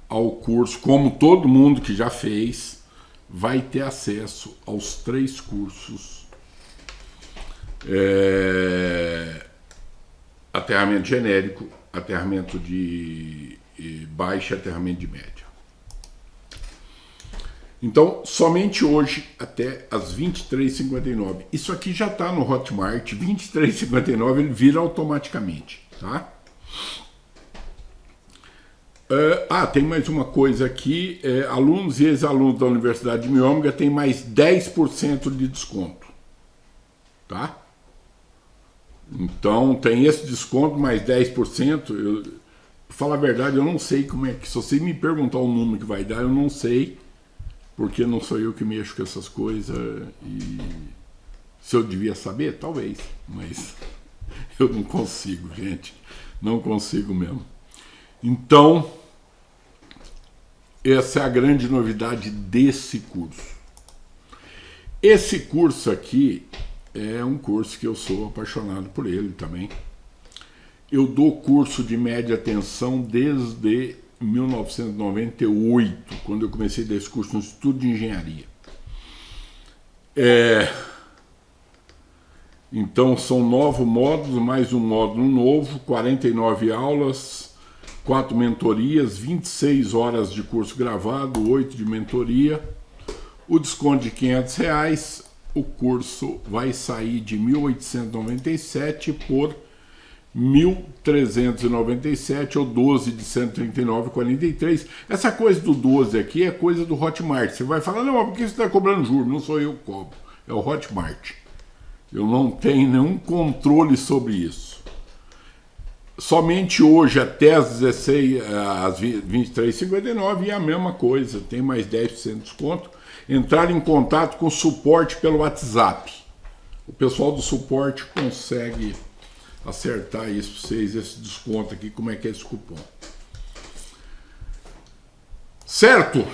ao curso, como todo mundo que já fez, vai ter acesso aos 3 cursos. Aterramento genérico, aterramento de baixa e aterramento de média. Então, somente hoje, até as 23h59. Isso aqui já está no Hotmart, 23h59 ele vira automaticamente, tá? Tem mais uma coisa aqui, alunos e ex-alunos da Universidade de Miômega tem mais 10% de desconto, tá? Então, tem esse desconto mais 10%, pra falar a verdade, eu não sei como é que, se você me perguntar o número que vai dar, eu não sei, porque não sou eu que mexo com essas coisas, e se eu devia saber, talvez, mas eu não consigo, gente, não consigo mesmo. Então, essa é a grande novidade desse curso. Esse curso aqui é um curso que eu sou apaixonado por ele também. Eu dou curso de média tensão desde 1998, quando eu comecei a dar esse curso no Instituto de Engenharia. Então são 9 módulos, mais um módulo novo, 49 aulas, 4 mentorias, 26 horas de curso gravado, 8 de mentoria. O desconto de R$500, o curso vai sair de 1.897 por 1.397 ou 12 de 139,43. Essa coisa do 12 aqui é coisa do Hotmart. Você vai falar, não, mas por que você está cobrando juros? Não sou eu que cobro, é o Hotmart. Eu não tenho nenhum controle sobre isso. Somente hoje, até às 23h59, é a mesma coisa, tem mais 10% de desconto. Entrar em contato com o suporte pelo WhatsApp. O pessoal do suporte consegue acertar isso para vocês, esse desconto aqui, como é que é esse cupom. Certo?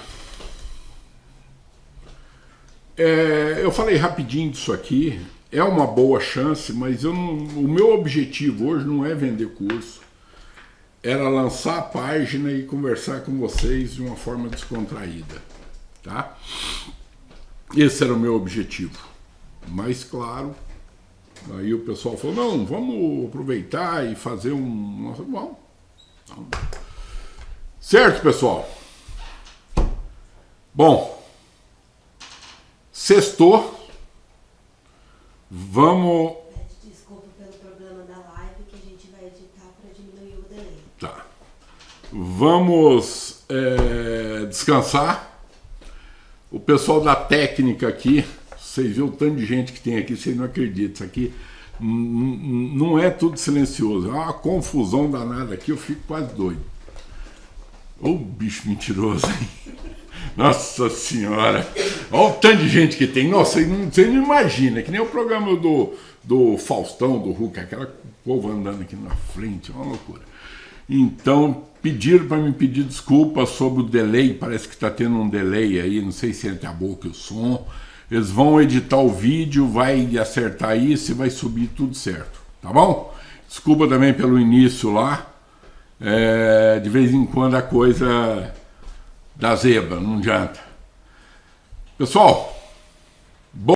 Eu falei rapidinho disso aqui, é uma boa chance, mas o meu objetivo hoje não é vender curso, era lançar a página e conversar com vocês de uma forma descontraída, tá? Esse era o meu objetivo, mas claro, aí o pessoal falou, não, vamos aproveitar e fazer Bom, certo, pessoal? Bom, sextou. Vamos... Desculpa pelo problema da live, que a gente vai editar para diminuir o delay. Tá. Vamos descansar. O pessoal da técnica aqui, vocês viram o tanto de gente que tem aqui, vocês não acreditam. Isso aqui não é tudo silencioso. É uma confusão danada aqui, eu fico quase doido. Ô bicho mentiroso, hein? Nossa senhora! Olha o tanto de gente que tem. Nossa, você não imagina, que nem o programa do Faustão, do Hulk, aquela povo andando aqui na frente, é uma loucura. Então, pediram para me pedir desculpas sobre o delay, parece que está tendo um delay aí, não sei se é entre a boca e o som. Eles vão editar o vídeo, vai acertar isso e vai subir tudo certo, tá bom? Desculpa também pelo início lá, de vez em quando a coisa dá zebra, não adianta. Pessoal,